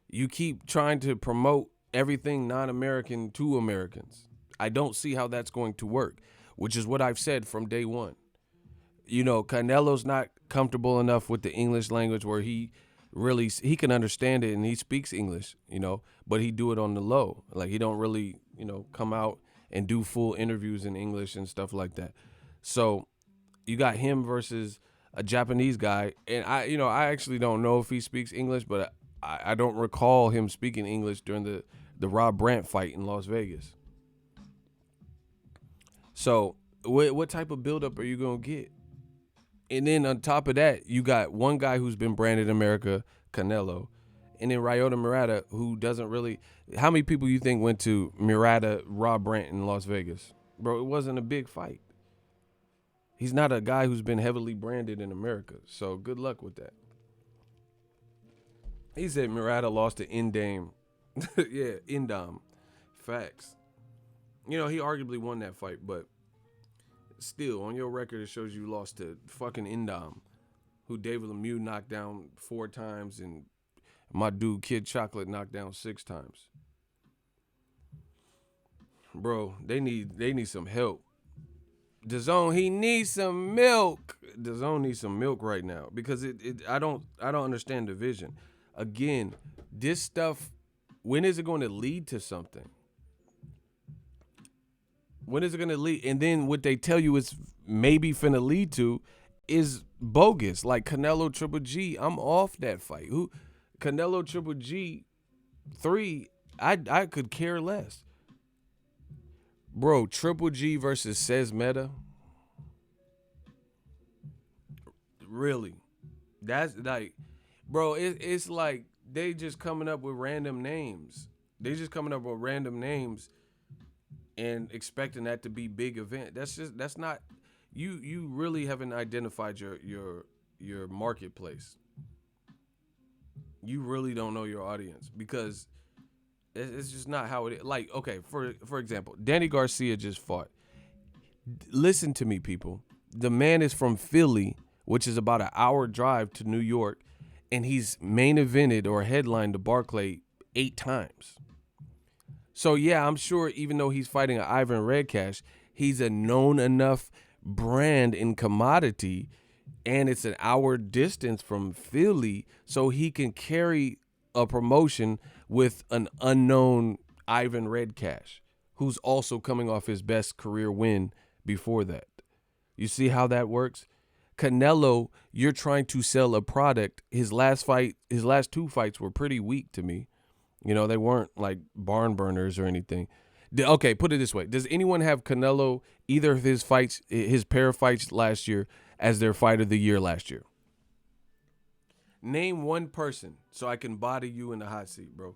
You keep trying to promote everything non-American to Americans. I don't see how that's going to work, which is what I've said from day one. Canelo's not comfortable enough with the English language where he can understand it and he speaks English, but he do it on the low. Like he don't really, come out and do full interviews in English and stuff like that. So you got him versus a Japanese guy, and I actually don't know if he speaks English, but I don't recall him speaking English during the Rob Bryant fight in Las Vegas. So what type of buildup are you gonna get? And then on top of that, you got one guy who's been branded America, Canelo, and then Ryota Murata, who doesn't really. How many people you think went to Murata Rob Bryant in Las Vegas? Bro, it wasn't a big fight. He's not a guy who's been heavily branded in America. So good luck with that. He said Murata lost to Indam. Yeah, Indam. Facts. He arguably won that fight, but still, on your record, it shows you lost to fucking Indam, who David Lemieux knocked down 4 times and my dude Kid Chocolate knocked down 6 times. Bro, they need some help. DAZN, he needs some milk. DAZN needs some milk right now because I don't understand the vision. Again, this stuff, when is it going to lead to something? When is it going to lead? And then what they tell you is maybe finna lead to is bogus. Like Canelo Triple G, I'm off that fight. Canelo Triple G 3, I could care less. Bro, Triple G versus Cez Meta. Really. That's like, bro, it's like they just coming up with random names. They just coming up with random names and expecting that to be big event. That's not you really haven't identified your marketplace. You really don't know your audience because it's just not how it is. Like, okay, for example, Danny Garcia just fought. Listen to me, people. The man is from Philly, which is about an hour drive to New York, and he's main evented or headlined the Barclay 8 times. So yeah, I'm sure even though he's fighting an Ivan Redcash, he's a known enough brand and commodity, and it's an hour distance from Philly, so he can carry a promotion with an unknown Ivan Redcash, who's also coming off his best career win before that. You see how that works? Canelo, you're trying to sell a product. His last 2 fights were pretty weak to me. You know, they weren't like barn burners or anything. Okay, put it this way. Does anyone have Canelo, either of his fights, his pair of fights last year, as their fight of the year last year? Name one person so I can body you in the hot seat, bro.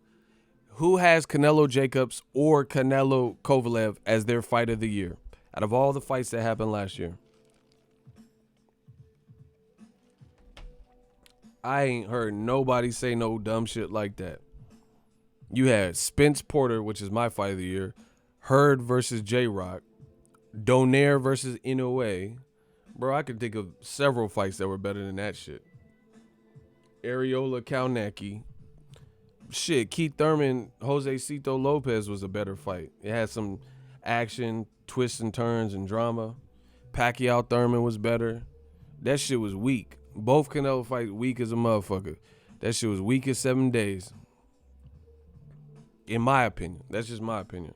Who has Canelo Jacobs or Canelo Kovalev as their fight of the year out of all the fights that happened last year? I ain't heard nobody say no dumb shit like that. You had Spence Porter, which is my fight of the year, Hurd versus J-Rock, Donaire versus Inoue. Bro, I could think of several fights that were better than that shit. Areola Kalnacki. Shit, Keith Thurman, Jose Cito Lopez was a better fight. It had some action, twists and turns and drama. Pacquiao Thurman was better. That shit was weak. Both Canelo fights weak as a motherfucker. That shit was weak as 7 days. In my opinion. That's just my opinion.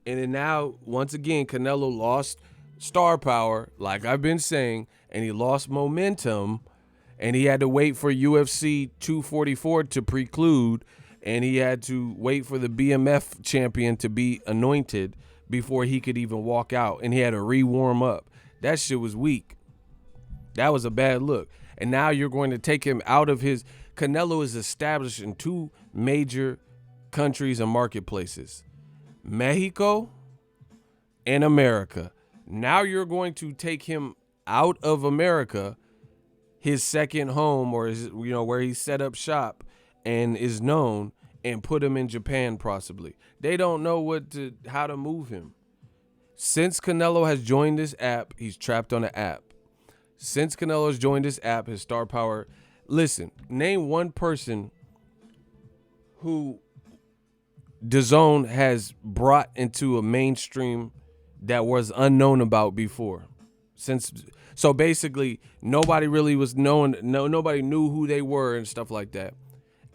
And then now, once again, Canelo lost star power, like I've been saying, and he lost momentum, and he had to wait for UFC 244 to preclude, and he had to wait for the BMF champion to be anointed before he could even walk out, and he had to re-warm up. That shit was weak. That was a bad look. And now you're going to take him out of his... Canelo is established in 2 major countries and marketplaces, Mexico and America. Now you're going to take him out of America, his second home, or his, you know, where he set up shop and is known, and put him in Japan possibly. They don't know how to move him. Since Canelo has joined this app, he's trapped on the app. Since Canelo has joined this app, his star power... Listen, name one person who DAZN has brought into a mainstream that was unknown about before. So basically, nobody really was known. Nobody knew who they were and stuff like that.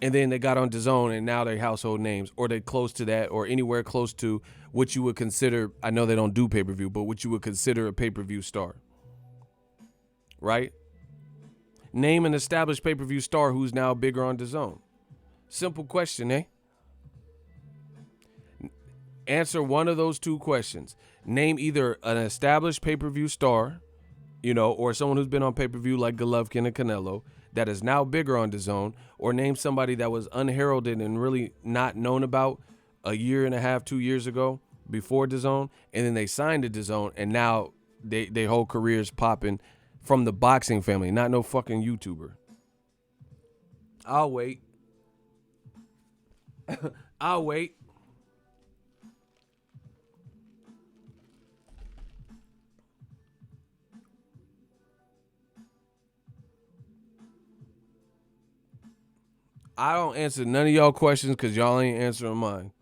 And then they got on DAZN and now they're household names, or they're close to that, or anywhere close to what you would consider. I know they don't do pay-per-view, but what you would consider a pay-per-view star. Right? Name an established pay-per-view star who's now bigger on DAZN. Simple question, eh? Answer one of those 2 questions. Name either an established pay-per-view star, you know, or someone who's been on pay-per-view like Golovkin and Canelo that is now bigger on DAZN, or name somebody that was unheralded and really not known about a year and a half, 2 years ago before DAZN, and then they signed to DAZN, and now their whole career's popping from the boxing family, not no fucking YouTuber. I'll wait. I'll wait. I don't answer none of y'all questions because y'all ain't answering mine.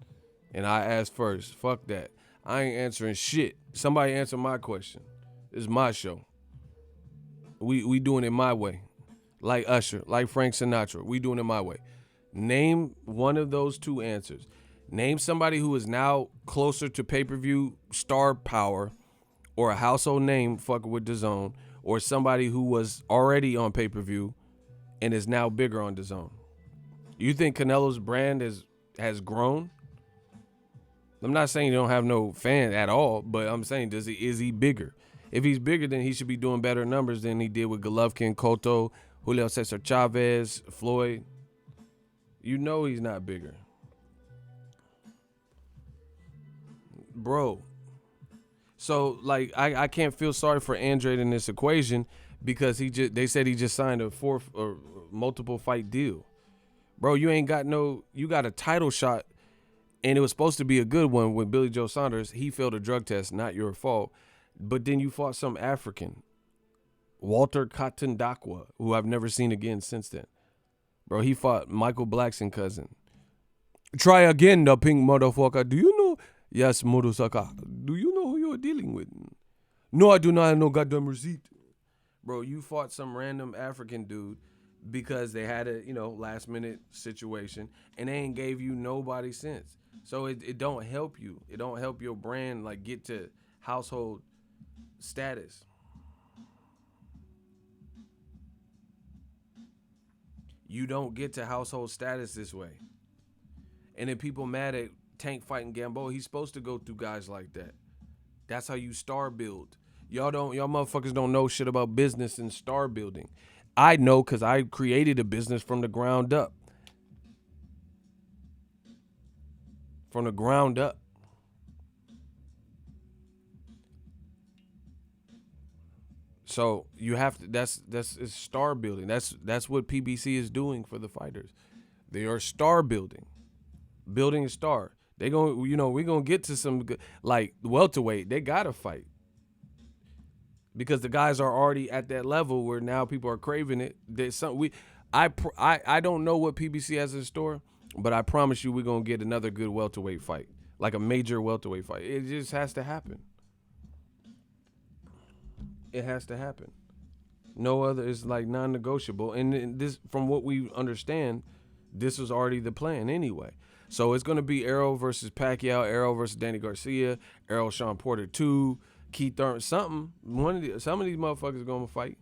And I asked first. Fuck that. I ain't answering shit. Somebody answer my question. This is my show. We doing it my way. Like Usher, like Frank Sinatra. We doing it my way. Name one of those 2 answers. Name somebody who is now closer to pay-per-view star power or a household name fucking with DAZN, or somebody who was already on pay-per-view and is now bigger on DAZN. You think Canelo's brand has grown? I'm not saying you don't have no fan at all, but I'm saying is he bigger? If he's bigger, then he should be doing better numbers than he did with Golovkin, Cotto, Julio Cesar Chavez, Floyd. You know he's not bigger. Bro. So, like, I can't feel sorry for Andrade in this equation because they said he just signed a fourth or multiple fight deal. Bro, you got a title shot, and it was supposed to be a good one with Billy Joe Saunders. He failed a drug test, not your fault. But then you fought some African, Walter Katandakwa, who I've never seen again since then. Bro, he fought Michael Blackson cousin. Try again, the pink motherfucker. Do you know? Yes, Murusaka. Do you know who you're dealing with? No, I do not have no goddamn receipt. Bro, you fought some random African dude because they had a, last minute situation and they ain't gave you nobody sense. So it don't help you. It don't help your brand like get to household status. You don't get to household status this way. And then people mad at Tank fighting Gamboa. He's supposed to go through guys like that. That's how you star build. Y'all motherfuckers don't know shit about business and star building. I know because I created a business from the ground up. From the ground up. So you have to. That's it's star building. That's what PBC is doing for the fighters. They are star building a star. They we're gonna get to some like welterweight. They gotta fight because the guys are already at that level where now people are craving it. I don't know what PBC has in store, but I promise you we're gonna get another good welterweight fight, like a major welterweight fight. It just has to happen. It has to happen. No other is like non-negotiable. And this, from what we understand, this was already the plan anyway. So it's gonna be Errol versus Pacquiao, Errol versus Danny Garcia, Errol Sean Porter 2, Keith Thurman, something. Some of these motherfuckers are gonna fight.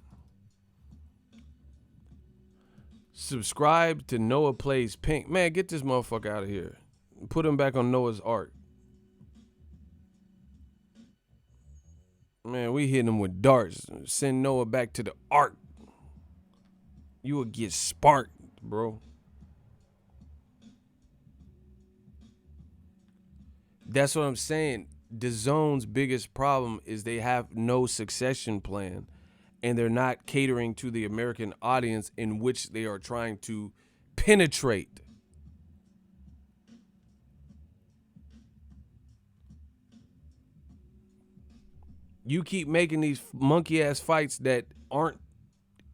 Subscribe to Noah Plays Pink. Man, get this motherfucker out of here. Put him back on Noah's Ark. Man, we hitting him with darts. Send Noah back to the Ark. You will get sparked, bro. That's what I'm saying. DAZN's biggest problem is they have no succession plan, and they're not catering to the American audience in which they are trying to penetrate. You keep making these monkey-ass fights that aren't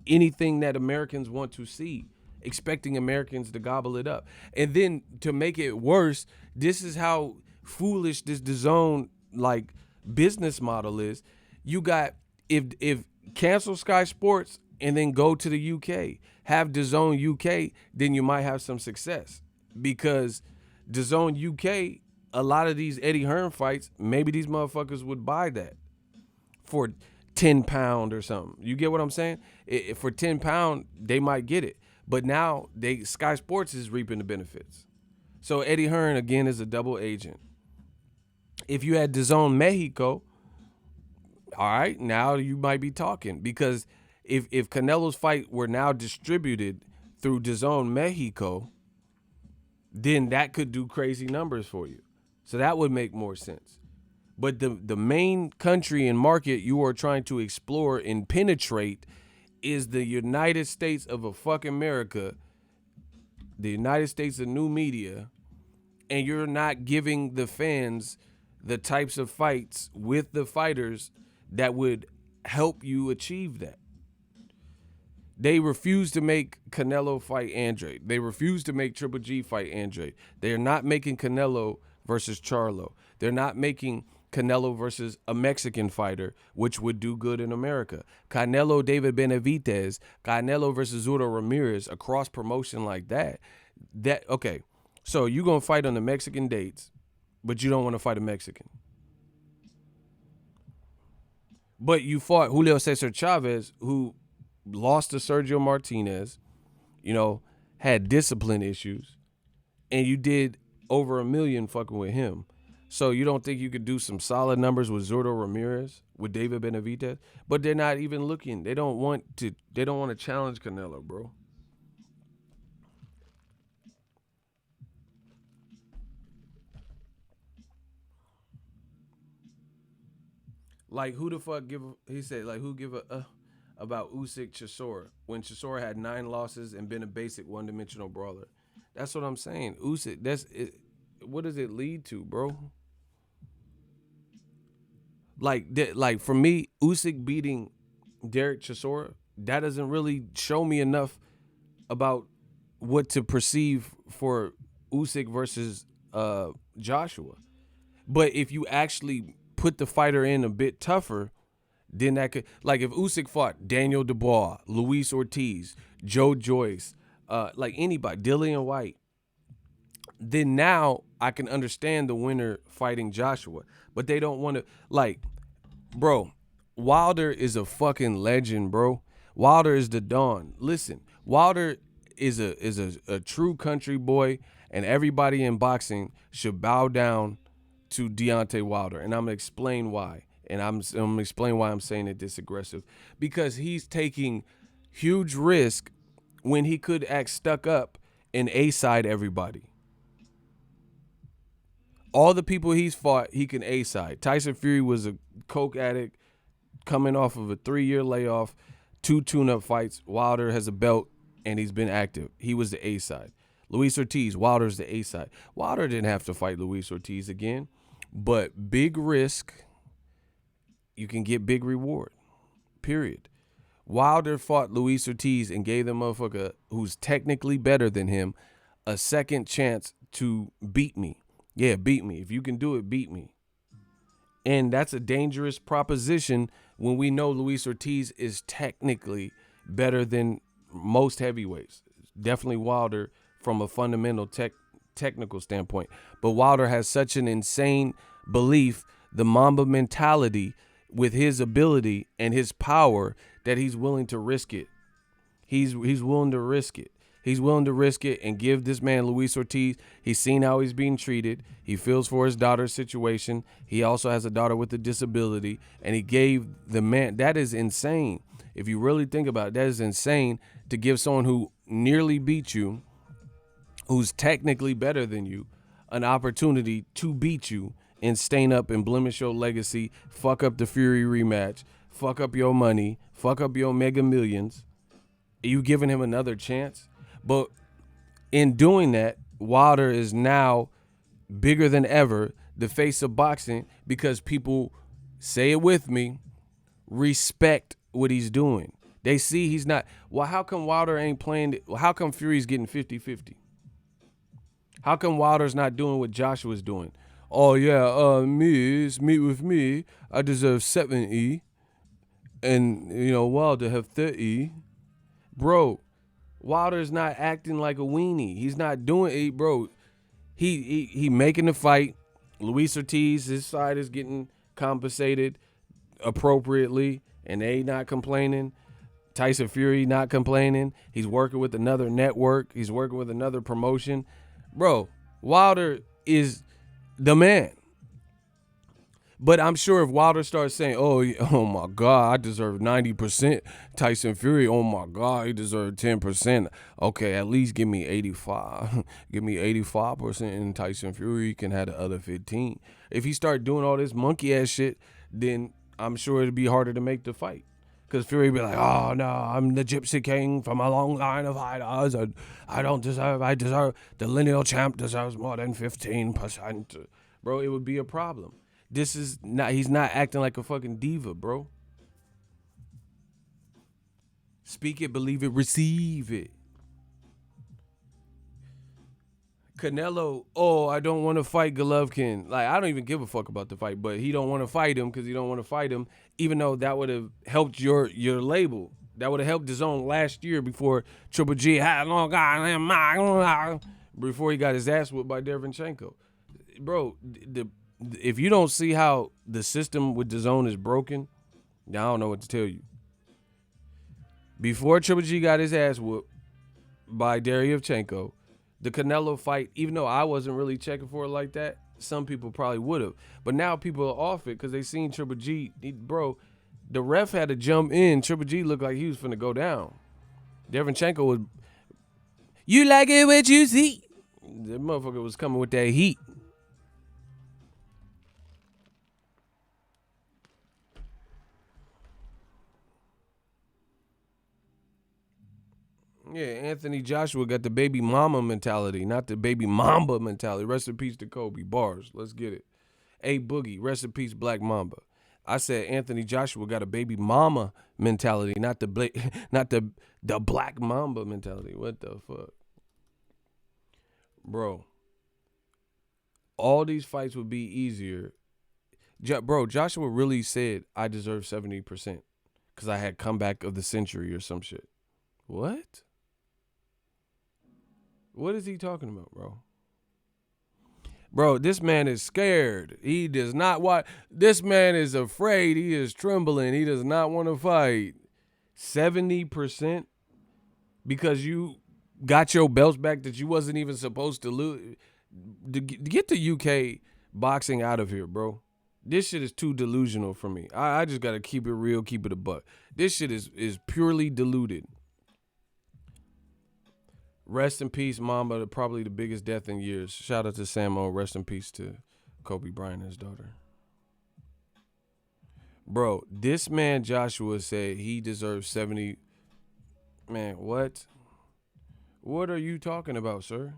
anything that Americans want to see, expecting Americans to gobble it up. And then to make it worse, this is how foolish this DAZN like business model is. You got if cancel Sky Sports and then go to the UK, have DAZN UK, then you might have some success because DAZN UK, a lot of these Eddie Hearn fights, maybe these motherfuckers would buy that for £10 or something. You get what I'm saying? For £10, they might get it. But now Sky Sports is reaping the benefits. So Eddie Hearn again is a double agent. If you had DAZN Mexico, all right, now you might be talking because if Canelo's fight were now distributed through DAZN Mexico, then that could do crazy numbers for you. So that would make more sense. But the main country and market you are trying to explore and penetrate is the United States of a fucking America, the United States of new media, and you're not giving the fans the types of fights with the fighters that would help you achieve that. They refuse to make Canelo fight Andrade. They refuse to make Triple G fight Andrade. They are not making Canelo versus Charlo. They're not making Canelo versus a Mexican fighter, which would do good in America. Canelo, David Benavidez, Canelo versus Zurdo Ramirez, a cross promotion like that. Okay, so you're going to fight on the Mexican dates, but you don't want to fight a Mexican. But you fought Julio Cesar Chavez, who lost to Sergio Martinez, had discipline issues, and you did over $1 million fucking with him. So you don't think you could do some solid numbers with Zurdo Ramirez with David Benavidez, but they're not even looking. They don't want to. They don't want to challenge Canelo, bro. Like who the fuck give? He said like who give a about Usyk Chisora when Chisora had 9 losses and been a basic one-dimensional brawler. That's what I'm saying. Usyk. That's it. What does it lead to, bro? Like for me, Usyk beating Derek Chisora, that doesn't really show me enough about what to perceive for Usyk versus Joshua. But if you actually put the fighter in a bit tougher, then that could, like if Usyk fought Daniel Dubois, Luis Ortiz, Joe Joyce, like anybody, Dillian White, then now I can understand the winner fighting Joshua. But they don't want to, like, bro, Wilder is a fucking legend, bro. Wilder is the Don. Listen, Wilder is a true country boy, and everybody in boxing should bow down to Deontay Wilder. And I'm gonna explain why. And I'm gonna explain why I'm saying it this aggressive. Because he's taking huge risk when he could act stuck up and A-side everybody. All the people he's fought, he can A-side. Tyson Fury was a coke addict coming off of a 3-year layoff, 2 tune-up fights. Wilder has a belt, and he's been active. He was the A-side. Luis Ortiz, Wilder's the A-side. Wilder didn't have to fight Luis Ortiz again, but big risk, you can get big reward, period. Wilder fought Luis Ortiz and gave the motherfucker who's technically better than him a second chance to beat me. Yeah, beat me. If you can do it, beat me. And that's a dangerous proposition when we know Luis Ortiz is technically better than most heavyweights. Definitely Wilder from a fundamental technical standpoint. But Wilder has such an insane belief, the Mamba mentality with his ability and his power that he's willing to risk it. He's willing to risk it. He's willing to risk it and give this man Luis Ortiz. He's seen how he's being treated. He feels for his daughter's situation. He also has a daughter with a disability, and he gave the man. That is insane. If you really think about it, that is insane to give someone who nearly beat you, who's technically better than you, an opportunity to beat you and stain up and blemish your legacy, fuck up the Fury rematch, fuck up your money, fuck up your mega millions. Are you giving him another chance? But in doing that, Wilder is now bigger than ever, the face of boxing, because people, say it with me, respect what he's doing. They see he's not. Well, how come Wilder ain't playing? How come Fury's getting 50-50? How come Wilder's not doing what Joshua's doing? Oh, yeah, meet with me. I deserve 70. And, Wilder have 30. Bro, Wilder's not acting like a weenie. He's not doing it, bro. He making the fight. Luis Ortiz, his side is getting compensated appropriately, and they not complaining. Tyson Fury not complaining. He's working with another network. He's working with another promotion. Bro, Wilder is the man. But I'm sure if Wilder starts saying, oh my God, I deserve 90%. Tyson Fury, oh my God, he deserved 10%. Okay, at least give me 85. Give me 85%, and Tyson Fury can have the other 15. If he start doing all this monkey ass shit, then I'm sure it'd be harder to make the fight. Because Fury be like, oh no, I'm the Gypsy King from a long line of fighters. I deserve, the lineal champ deserves more than 15%. Bro, it would be a problem. He's not acting like a fucking diva, bro. Speak it, believe it, receive it. Canelo, I don't want to fight Golovkin. Like, I don't even give a fuck about the fight, but he don't want to fight him because he don't want to fight him, even though that would have helped your label. That would have helped DAZN last year before Triple G had long goddamn before he got his ass whipped by Derevyanchenko. Bro, if you don't see how the system with DAZN is broken, I don't know what to tell you. Before Triple G got his ass whooped by Derevyanchenko, the Canelo fight, even though I wasn't really checking for it like that, some people probably would have. But now people are off it because they seen Triple G. Bro, the ref had to jump in. Triple G looked like he was finna go down. Devinchenko was, you like it what you see. The motherfucker was coming with that heat. Yeah, Anthony Joshua got the baby mama mentality, not the baby mamba mentality. Rest in peace to Kobe. Bars. Let's get it. A Boogie. Rest in peace, Black Mamba. I said Anthony Joshua got a baby mama mentality, not the not the Black Mamba mentality. What the fuck? Bro. All these fights would be easier. Bro, Joshua really said I deserve 70% because I had comeback of the century or some shit. What? What is he talking about, bro? Bro, this man is scared. He does not want. This man is afraid. He is trembling. He does not want to fight. 70% because you got your belts back that you wasn't even supposed to lose. Get the UK boxing out of here, bro. This shit is too delusional for me. I just got to keep it real, keep it a buck. This shit is purely deluded. Rest in peace, Mamba, probably the biggest death in years. Shout out to Samo. Rest in peace to Kobe Bryant and his daughter. Bro, this man Joshua said he deserves 70. Man, what? What are you talking about, sir?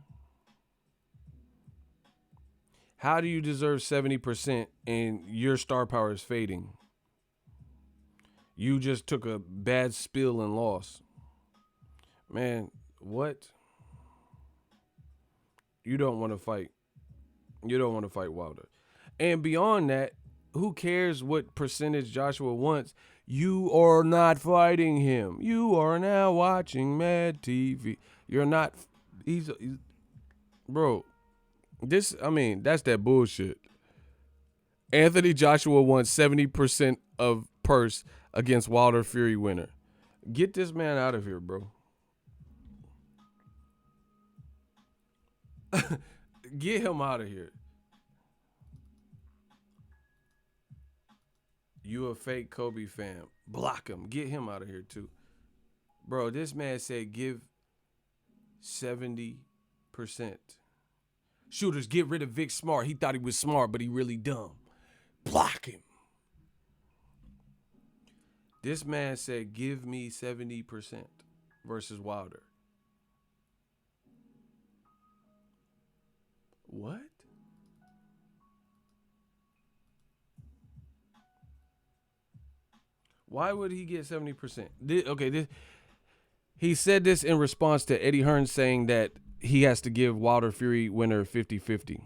How do you deserve 70% and your star power is fading? You just took a bad spill and lost. Man, what? You don't want to fight. You don't want to fight Wilder. And beyond that, who cares what percentage Joshua wants? You are not fighting him. You are now watching Mad TV. You're not. He's bro. That's that bullshit. Anthony Joshua wants 70% of purse against Wilder Fury winner. Get this man out of here, bro. Get him out of here. You a fake Kobe fan. Block him. Get him out of here too. Bro, this man said give 70%. Shooters, get rid of Vic Smart. He thought he was smart, but he really dumb. Block him. This man said give me 70% versus Wilder. What? Why would he get 70%? He said this in response to Eddie Hearn saying that he has to give Wilder Fury winner 50-50.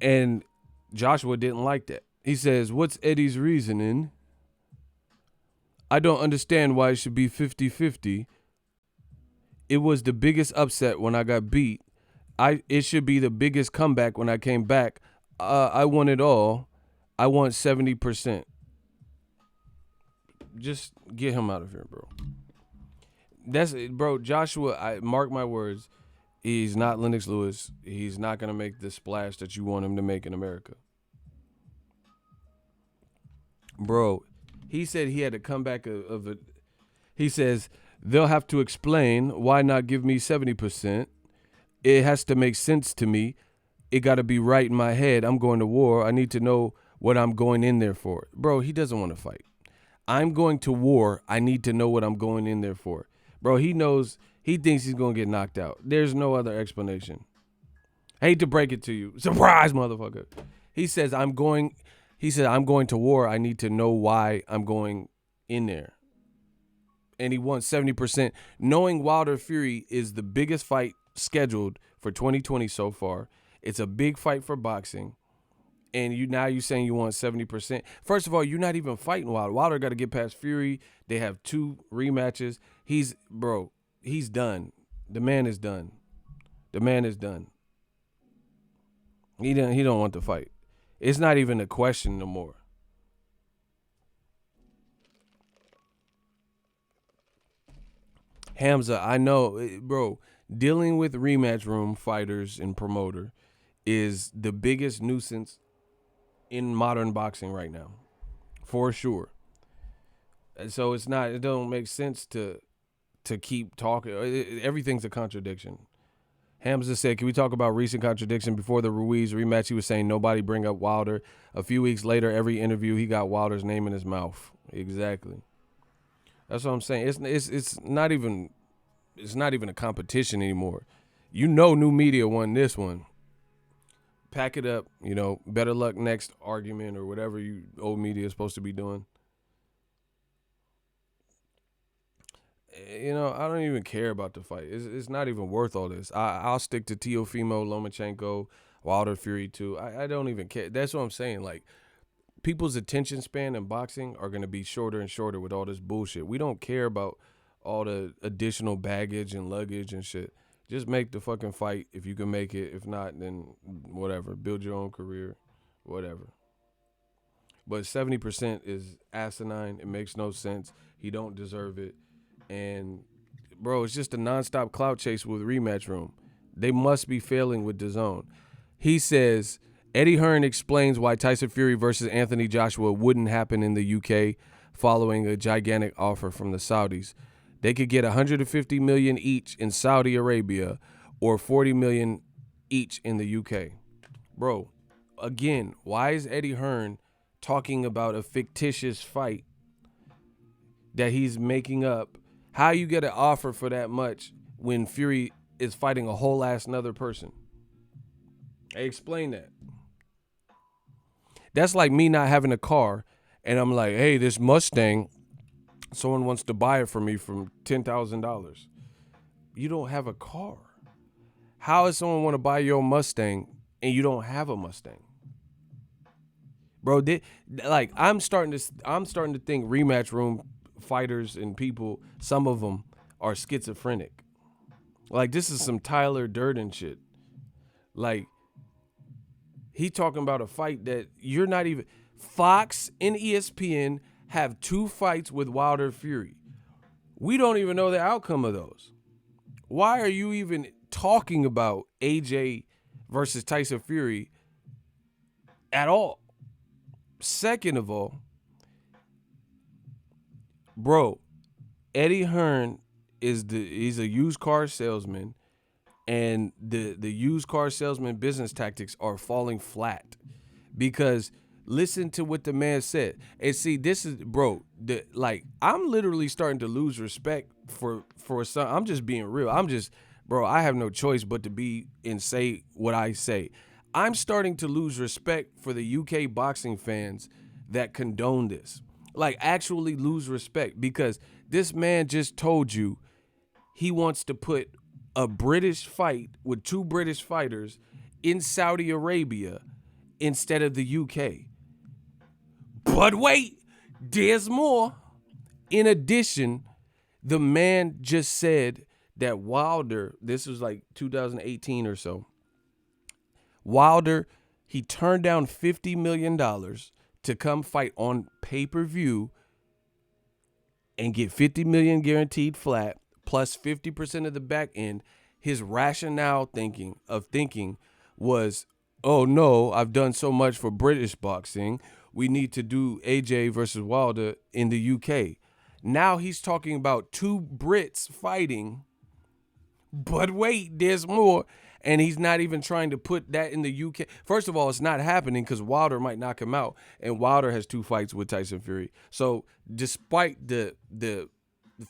And Joshua didn't like that. He says, what's Eddie's reasoning? I don't understand why it should be 50-50. It was the biggest upset when I got beat. It should be the biggest comeback when I came back. I want it all. I want 70%. Just get him out of here, bro. That's it, bro. Joshua, I mark my words, he's not Lennox Lewis. He's not gonna make the splash that you want him to make in America. Bro, he said he had a comeback of it. He says they'll have to explain why not give me 70%. It has to make sense to me. It got to be right in my head. I'm going to war. I need to know what I'm going in there for. Bro, he doesn't want to fight. I'm going to war. I need to know what I'm going in there for. Bro, he knows. He thinks he's going to get knocked out. There's no other explanation. Hate to break it to you. Surprise, motherfucker. He says, I'm going to war. I need to know why I'm going in there. And he wants 70%. Knowing Wilder Fury is the biggest fight scheduled for 2020 so far. It's a big fight for boxing. And you saying you want 70%. First of all, you're not even fighting Wilder. Wilder got to get past Fury. They have 2 rematches. He's done. The man is done. The man is done. He don't want to fight. It's not even a question no more. Hamza, I know, bro, dealing with rematch room fighters and promoter is the biggest nuisance in modern boxing right now, for sure. And so it don't make sense to keep talking. Everything's a contradiction. Hamza said, can we talk about recent contradiction? Before the Ruiz rematch, he was saying nobody bring up Wilder. A few weeks later, every interview, he got Wilder's name in his mouth. Exactly. That's what I'm saying. It's not even a competition anymore. You know, new media won this one. Pack it up. Better luck next argument or whatever you old media is supposed to be doing. I don't even care about the fight. It's not even worth all this. I'll stick to Teofimo, Lomachenko, Wilder Fury too. I don't even care. That's what I'm saying. Like, people's attention span in boxing are going to be shorter and shorter with all this bullshit. We don't care about all the additional baggage and luggage and shit. Just make the fucking fight if you can make it. If not, then whatever. Build your own career, whatever. But 70% is asinine. It makes no sense. He don't deserve it. And, bro, it's just a nonstop clout chase with Rematch Room. They must be failing with DAZN. He says, Eddie Hearn explains why Tyson Fury versus Anthony Joshua wouldn't happen in the UK following a gigantic offer from the Saudis. They could get $150 million each in Saudi Arabia or $40 million each in the UK. Bro, again, why is Eddie Hearn talking about a fictitious fight that he's making up? How you get an offer for that much when Fury is fighting a whole ass another person? Hey, explain that. That's like me not having a car and I'm like, hey, this Mustang, someone wants to buy it for me from $10,000. You don't have a car. How does someone want to buy your Mustang and you don't have a Mustang? Bro, I'm starting to think Rematch Room fighters and people, some of them are schizophrenic. Like, this is some Tyler Durden shit. Like, he talking about a fight that you're not even. Fox and ESPN have 2 fights with Wilder Fury. We don't even know the outcome of those. Why are you even talking about AJ versus Tyson Fury at all? Second of all, bro, Eddie Hearn he's a used car salesman, and the used car salesman business tactics are falling flat because listen to what the man said. And see, this is, bro, I'm literally starting to lose respect for some. I'm just being real. Bro, I have no choice but to be and say what I say. I'm starting to lose respect for the UK boxing fans that condone this. Like, actually lose respect, because this man just told you he wants to put a British fight with 2 British fighters in Saudi Arabia instead of the UK. But wait, there's more. In addition, the man just said that Wilder, this was like 2018 or so, Wilder, he turned down $50 million to come fight on pay-per-view and get $50 million guaranteed flat plus 50% of the back end. His rationale thinking was, oh no, I've done so much for British boxing. We need to do AJ versus Wilder in the UK. Now he's talking about 2 Brits fighting. But wait, there's more. And he's not even trying to put that in the UK. First of all, it's not happening because Wilder might knock him out. And Wilder has 2 fights with Tyson Fury. So despite the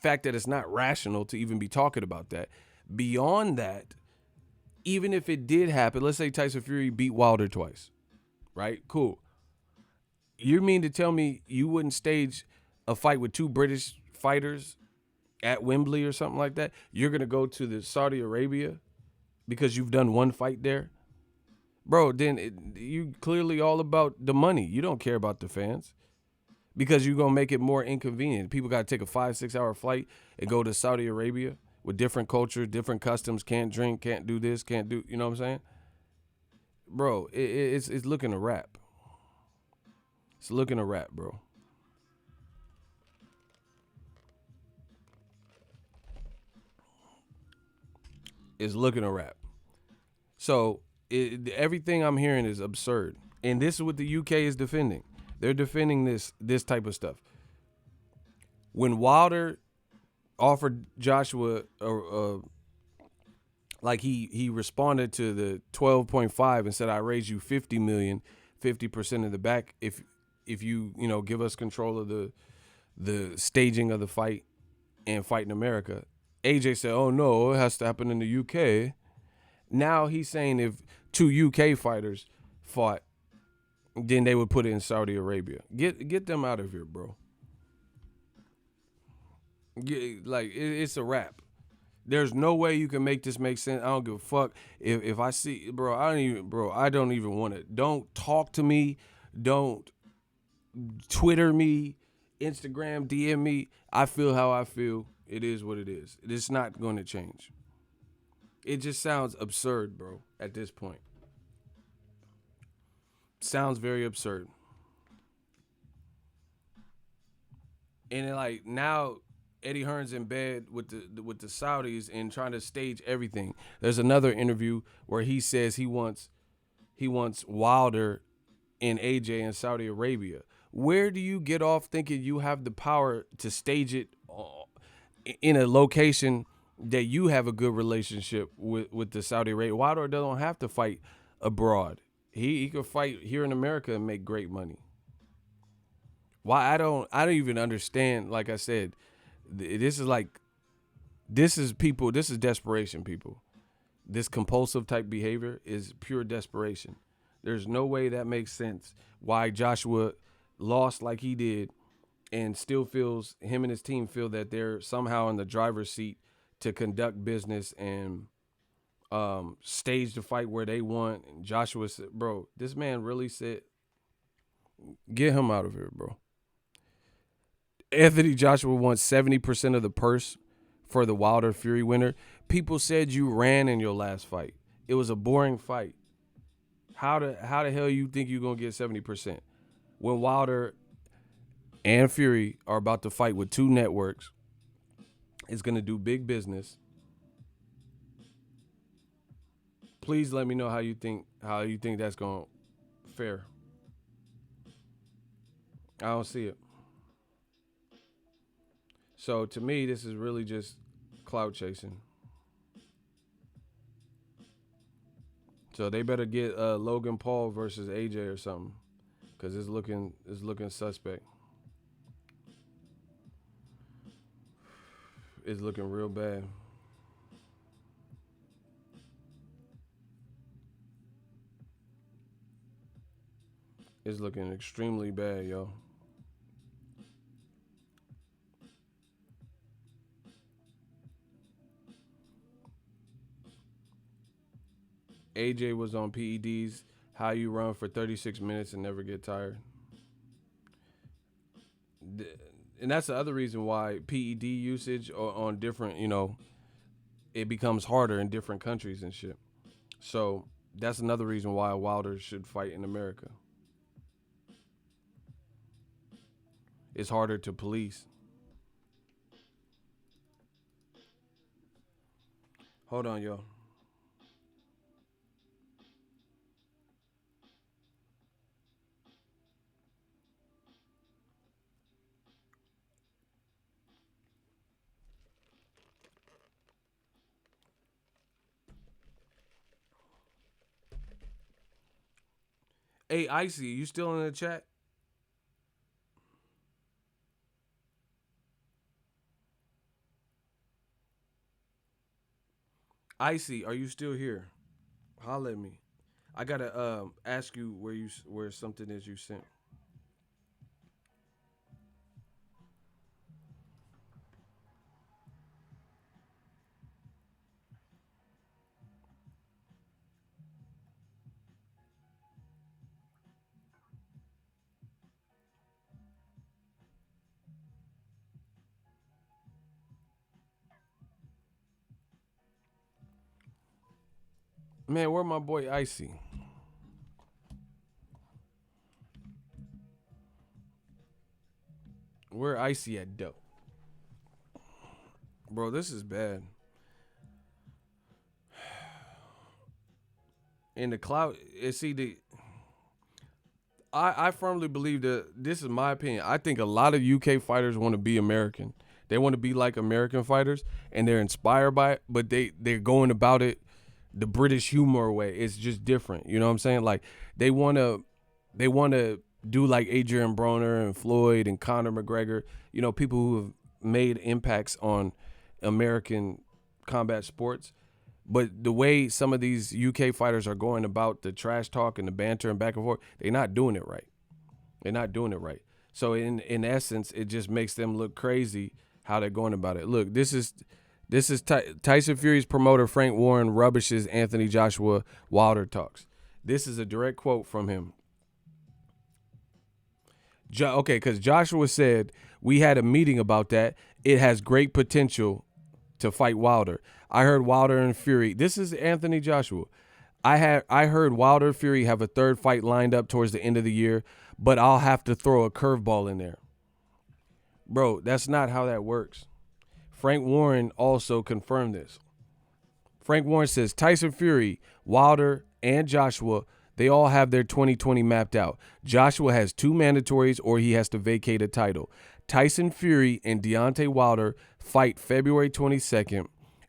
fact that it's not rational to even be talking about that, beyond that, even if it did happen, let's say Tyson Fury beat Wilder twice, right? Cool. You mean to tell me you wouldn't stage a fight with 2 British fighters at Wembley or something like that? You're going to go to the Saudi Arabia because you've done 1 fight there? Bro, then you clearly all about the money. You don't care about the fans because you're going to make it more inconvenient. People got to take a 5-6 hour flight and go to Saudi Arabia with different culture, different customs, can't drink, can't do this, can't do, you know what I'm saying? Bro, it's looking a wrap. It's looking a wrap, bro. It's looking a wrap. So Everything I'm hearing is absurd, and this is what the UK is defending. They're defending this type of stuff. When Wilder offered Joshua like he responded to the 12.5 and said, I raise you 50 million, 50% of the back if you give us control of the staging of the fight and fight in America. AJ said, oh no, it has to happen in the UK. Now he's saying if two UK fighters fought, then they would put it in Saudi Arabia. Get them out of here, bro. It's a wrap. There's no way you can make this make sense. I don't give a fuck if I see, bro. I don't even want it. Don't talk to me. Don't Twitter me, Instagram DM me. I feel how I feel. It is what it is. It's not going to change. It just sounds absurd, bro. At this point, sounds very absurd. And then, like, now Eddie Hearn's in bed with the Saudis and trying to stage everything. There's another interview where he says he wants Wilder and AJ in Saudi Arabia. Where do you get off thinking you have the power to stage it in a location that you have a good relationship with the Saudi Arabia? Wilder don't have to fight abroad. He could fight here in America and make great money. Why I don't even understand. Like I said, this is people. This is desperation, people. This compulsive type behavior is pure desperation. There's no way that makes sense. Why Joshua lost like he did, and still feels him and his team feel that they're somehow in the driver's seat to conduct business and stage the fight where they want. And Joshua said, "Bro, this man really said, get him out of here, bro." Anthony Joshua wants 70% of the purse for the Wilder Fury winner. People said you ran in your last fight. It was a boring fight. How the hell you think you're gonna get 70% when Wilder and Fury are about to fight with two networks? It's gonna do big business. Please let me know how you think that's gonna fare. I don't see it. So to me, this is really just clout chasing. So they better get Logan Paul versus AJ or something, cause it's looking suspect. It's looking real bad. It's looking extremely bad, yo. AJ was on PEDs. How you run for 36 minutes and never get tired. And that's the other reason why PED usage on different, it becomes harder in different countries and shit. So that's another reason why Wilder should fight in America. It's harder to police. Hold on, yo. Hey, Icy, you still in the chat? Icy, are you still here? Holla at me. I gotta ask you where something is you sent. Man, where my boy Icy? Where Icy at, dope? Bro, this is bad. in the clout. See the I firmly believe that this is my opinion. I think a lot of UK fighters want to be American. They want to be like American fighters, and they're inspired by it. But they're going about it the British humor way. It's just different. You know what I'm saying? Like they want to do like Adrian Broner and Floyd and Conor McGregor. You know, people who have made impacts on American combat sports. But the way some of these UK fighters are going about the trash talk and the banter and back and forth, they're not doing it right. They're not doing it right. So in essence, it just makes them look crazy how they're going about it. Look, this is Tyson Fury's promoter Frank Warren rubbishes Anthony Joshua Wilder talks. This is a direct quote from him. Okay, because Joshua said we had a meeting about that. It has great potential to fight Wilder. I heard Wilder and Fury. This is Anthony Joshua. I heard Wilder Fury have a third fight lined up towards the end of the year, but I'll have to throw a curveball in there. Bro, that's not how that works. Frank Warren also confirmed this. Frank Warren says Tyson Fury, Wilder, and Joshua, they all have their 2020 mapped out. Joshua has 2 mandatories or he has to vacate a title. Tyson Fury and Deontay Wilder fight February 22nd,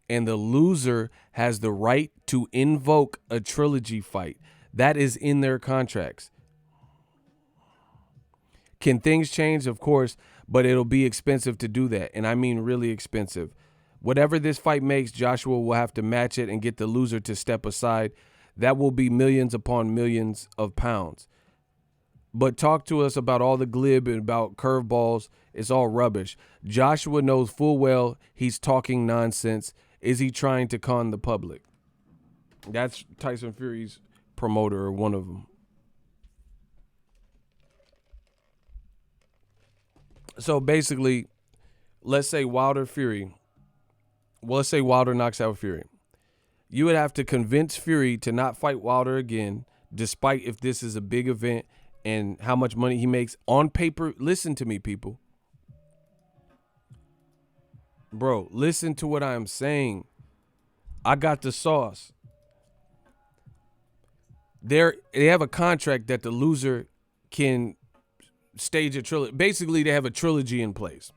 and the loser has the right to invoke a trilogy fight. That is in their contracts. Can things change? Of course, but it'll be expensive to do that, and I mean really expensive. Whatever this fight makes, Joshua will have to match it and get the loser to step aside. That will be millions upon millions of pounds. But talk to us about all the glib and about curveballs. It's all rubbish. Joshua knows full well he's talking nonsense. Is he trying to con the public? That's Tyson Fury's promoter, or one of them. So basically, let's say Wilder Fury. Well, let's say Wilder knocks out Fury. You would have to convince Fury to not fight Wilder again, despite if this is a big event and how much money he makes on paper. Listen to me, people. Bro, listen to what I'm saying. I got the sauce. They have a contract that the loser can stage a trilogy. Basically, they have a trilogy in place.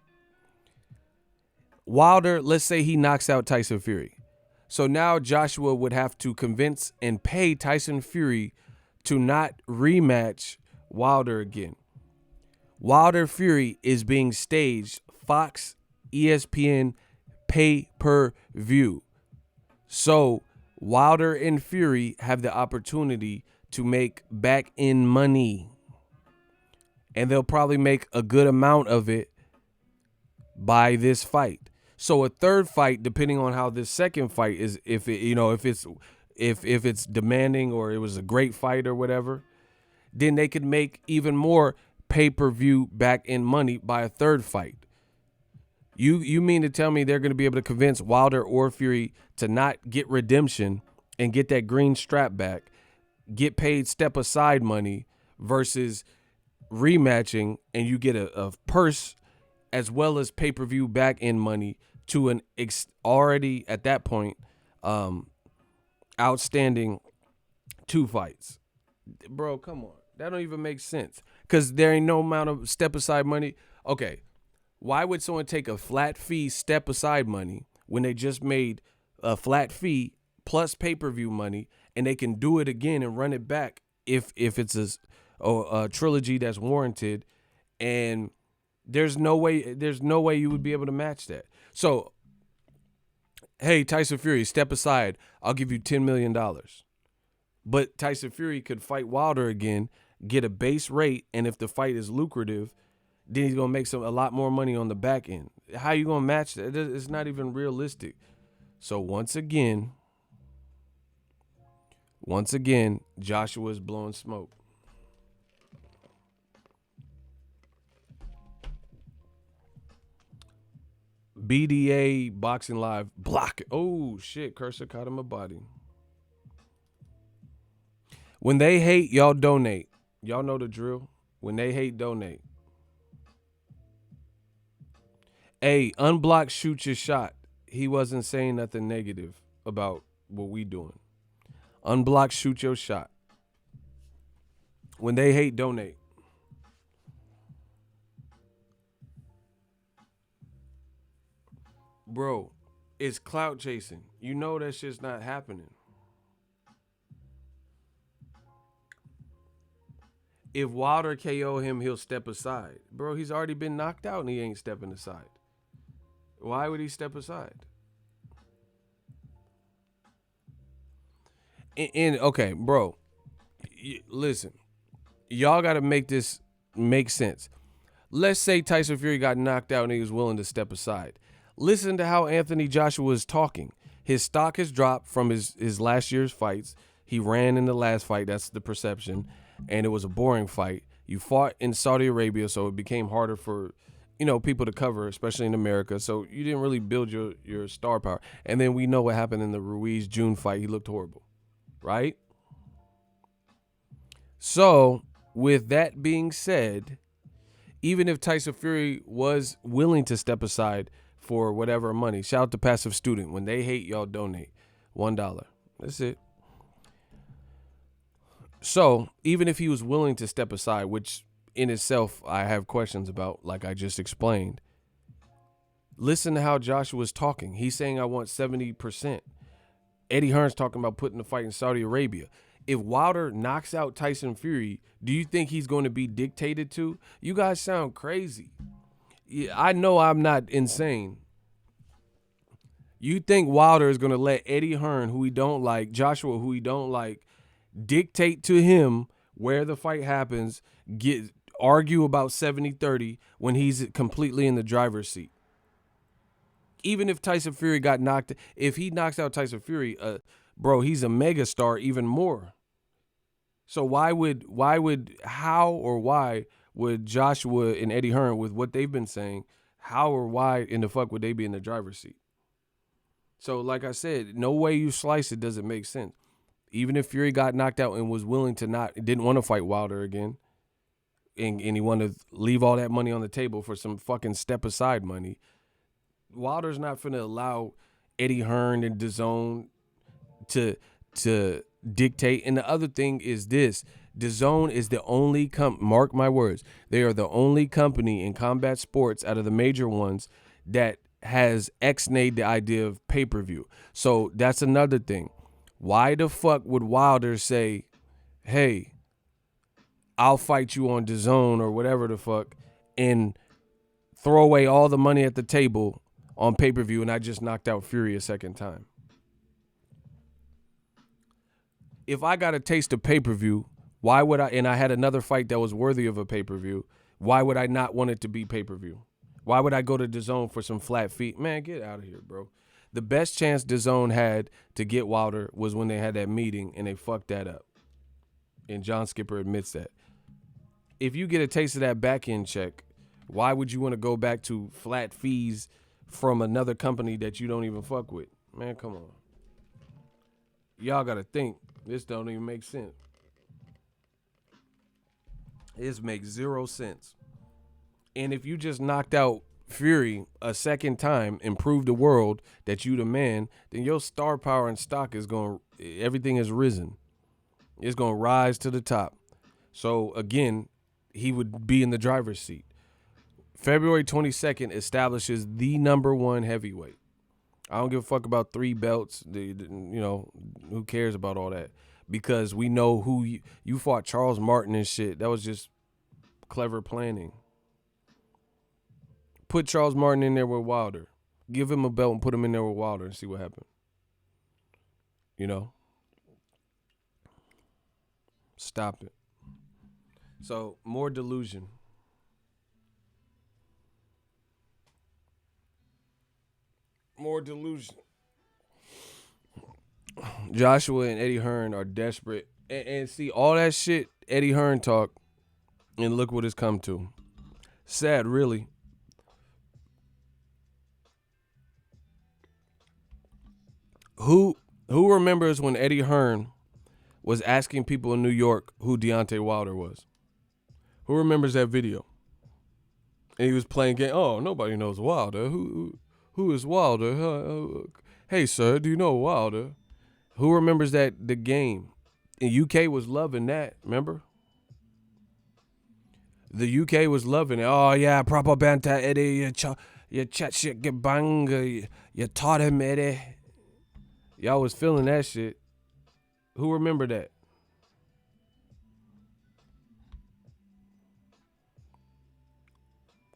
Wilder, let's say he knocks out Tyson Fury. So now Joshua would have to convince and pay Tyson Fury to not rematch Wilder again. Wilder Fury is being staged Fox, ESPN, pay-per-view. So Wilder and Fury have the opportunity to make back-end money. And they'll probably make a good amount of it by this fight. So a third fight, depending on how this second fight is, if it's demanding or it was a great fight or whatever, then they could make even more pay-per-view back-end money by a third fight. You mean to tell me they're going to be able to convince Wilder or Fury to not get redemption and get that green strap back, get paid step-aside money versus rematching, and you get a purse as well as pay-per-view back-end money to an already, at that point, outstanding 2 fights. Bro, come on. That don't even make sense because there ain't no amount of step-aside money. Okay, why would someone take a flat fee step-aside money when they just made a flat fee plus pay-per-view money, and they can do it again and run it back if it's a trilogy that's warranted, and there's no way you would be able to match that. So, hey, Tyson Fury, step aside. I'll give you $10 million. But Tyson Fury could fight Wilder again, get a base rate, and if the fight is lucrative, then he's going to make a lot more money on the back end. How you going to match that? It's not even realistic. So once again, Joshua's blowing smoke. BDA Boxing Live block it. Oh shit, cursor caught in my body. When they hate, y'all donate. Y'all know the drill. When they hate, donate. Hey, unblock, shoot your shot. He wasn't saying nothing negative about what we doing. Unblock, shoot your shot. When they hate, donate. Bro, it's clout chasing. You know that shit's not happening. If Wilder KO him, he'll step aside. Bro, he's already been knocked out and he ain't stepping aside. Why would he step aside? And okay, bro, listen. Y'all got to make this make sense. Let's say Tyson Fury got knocked out and he was willing to step aside. Listen to how Anthony Joshua is talking. His stock has dropped from his last year's fights. He ran in the last fight. That's the perception. And it was a boring fight. You fought in Saudi Arabia, so it became harder for, people to cover, especially in America. So you didn't really build your star power. And then we know what happened in the Ruiz June fight. He looked horrible, right? So with that being said, even if Tyson Fury was willing to step aside for whatever money, shout out to Passive Student. When they hate, y'all donate $1. That's it. So even if he was willing to step aside, which in itself I have questions about, like I just explained, listen to how Joshua's talking. He's saying I want 70%. Eddie Hearn's talking about putting the fight in Saudi Arabia. If Wilder knocks out Tyson Fury, do you think he's going to be dictated to? You guys sound crazy. Yeah, I know I'm not insane. You think Wilder is going to let Eddie Hearn, who he don't like, Joshua, who he don't like, dictate to him where the fight happens, argue about 70-30 when he's completely in the driver's seat? Even if Tyson Fury got knocked, if he knocks out Tyson Fury, bro, he's a megastar even more. So why would Joshua and Eddie Hearn, with what they've been saying, how or why in the fuck would they be in the driver's seat? So like I said, no way you slice it doesn't make sense. Even if Fury got knocked out and was willing to didn't want to fight Wilder again, and he wanted to leave all that money on the table for some fucking step aside money, Wilder's not finna allow Eddie Hearn and DAZN to dictate. And the other thing is this: DAZN is the only mark my words, they are the only company in combat sports out of the major ones that has ex-nayed the idea of pay-per-view. So that's another thing. Why the fuck would Wilder say, hey, I'll fight you on DAZN or whatever the fuck, and throw away all the money at the table on pay-per-view, and I just knocked out Fury a second time? If I got a taste of pay-per-view, why would I, and I had another fight that was worthy of a pay-per-view, why would I not want it to be pay-per-view? Why would I go to DAZN for some flat feet? Man, get out of here, bro. The best chance DAZN had to get Wilder was when they had that meeting, and they fucked that up. And John Skipper admits that. If you get a taste of that back end check, why would you want to go back to flat fees from another company that you don't even fuck with? Man, come on. Y'all got to think. This don't even make sense. This makes 0 sense. And if you just knocked out Fury a second time and proved the world that you the man, then your star power and stock everything has risen. It's going to rise to the top. So again, he would be in the driver's seat. February 22nd establishes the #1 heavyweight. I don't give a fuck about 3 belts. Who cares about all that? Because we know who you fought Charles Martin and shit. That was just clever planning. Put Charles Martin in there with Wilder. Give him a belt and put him in there with Wilder and see what happens. Stop it. So, more delusion. More delusion. Joshua and Eddie Hearn are desperate. And see, all that shit Eddie Hearn talk, and look what it's come to. Sad, really. Who remembers when Eddie Hearn was asking people in New York who Deontay Wilder was? Who remembers that video? And he was playing game. Oh, nobody knows Wilder. Who is Wilder? Hey, sir, do you know Wilder? Who remembers the game? And UK was loving that, remember? The UK was loving it. Oh, yeah, proper banter, Eddie. You chat shit, get bang. You taught him, Eddie. Y'all was feeling that shit. Who remember that?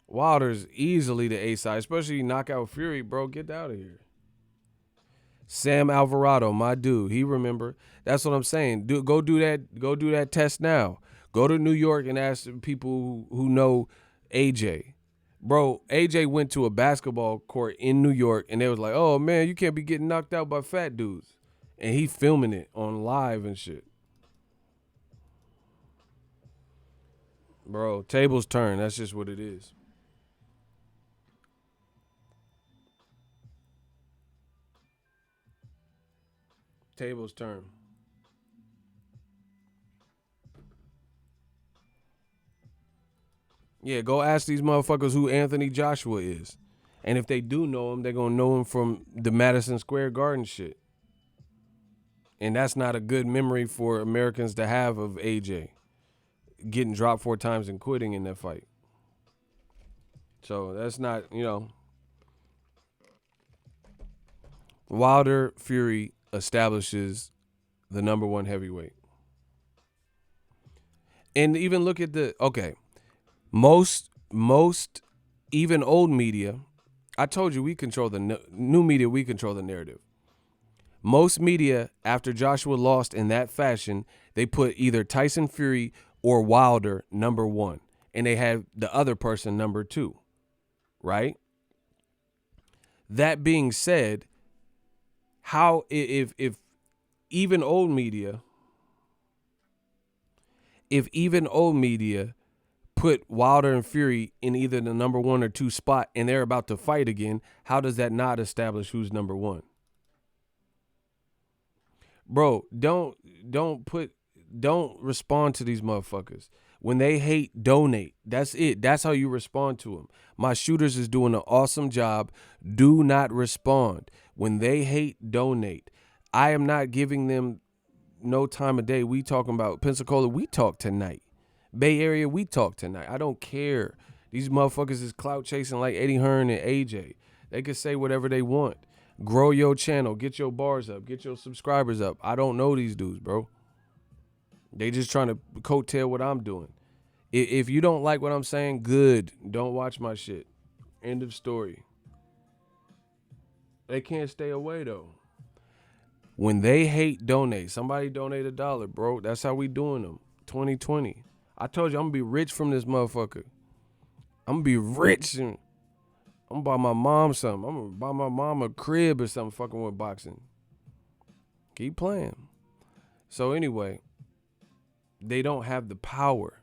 Wilder's easily the A side, especially knockout Fury, bro. Get out of here. Sam Alvarado, my dude, he remember. That's what I'm saying. Go do that. Go do that test now. Go to New York and ask people who know AJ. Bro, AJ went to a basketball court in New York and they was like, "Oh man, you can't be getting knocked out by fat dudes," and he filming it on live and shit. Bro, tables turn. That's just what it is. Tables turn. Yeah, go ask these motherfuckers who Anthony Joshua is. And if they do know him, they're going to know him from the Madison Square Garden shit. And that's not a good memory for Americans to have of AJ getting dropped 4 times and quitting in that fight. So that's not, Wilder Fury establishes the number one heavyweight. And even look at most even old media, I told you we control the new media, we control the narrative. Most media, after Joshua lost in that fashion, they put either Tyson Fury or Wilder number one, and they have the other person number two, right? That being said, how if even old media, if even old media put Wilder and Fury in either the number one or two spot and they're about to fight again, how does that not establish who's number one? Bro, don't respond to these motherfuckers. When they hate, donate. That's it. That's how you respond to them. My shooters is doing an awesome job. Do not respond. When they hate, donate. I am not giving them no time of day. We talking about Pensacola. We talk tonight. Bay Area. We talk tonight. I don't care. These motherfuckers is clout chasing like Eddie Hearn and AJ. They can say whatever they want. Grow your channel. Get your bars up. Get your subscribers up. I don't know these dudes, bro. They just trying to coattail what I'm doing. If you don't like what I'm saying, good. Don't watch my shit. End of story. They can't stay away, though. When they hate, donate. Somebody donate $1, bro. That's how we doing them. 2020. I told you I'm going to be rich from this motherfucker. I'm going to be rich. And I'm going to buy my mom something. I'm going to buy my mom a crib or something fucking with boxing. Keep playing. So anyway, they don't have the power.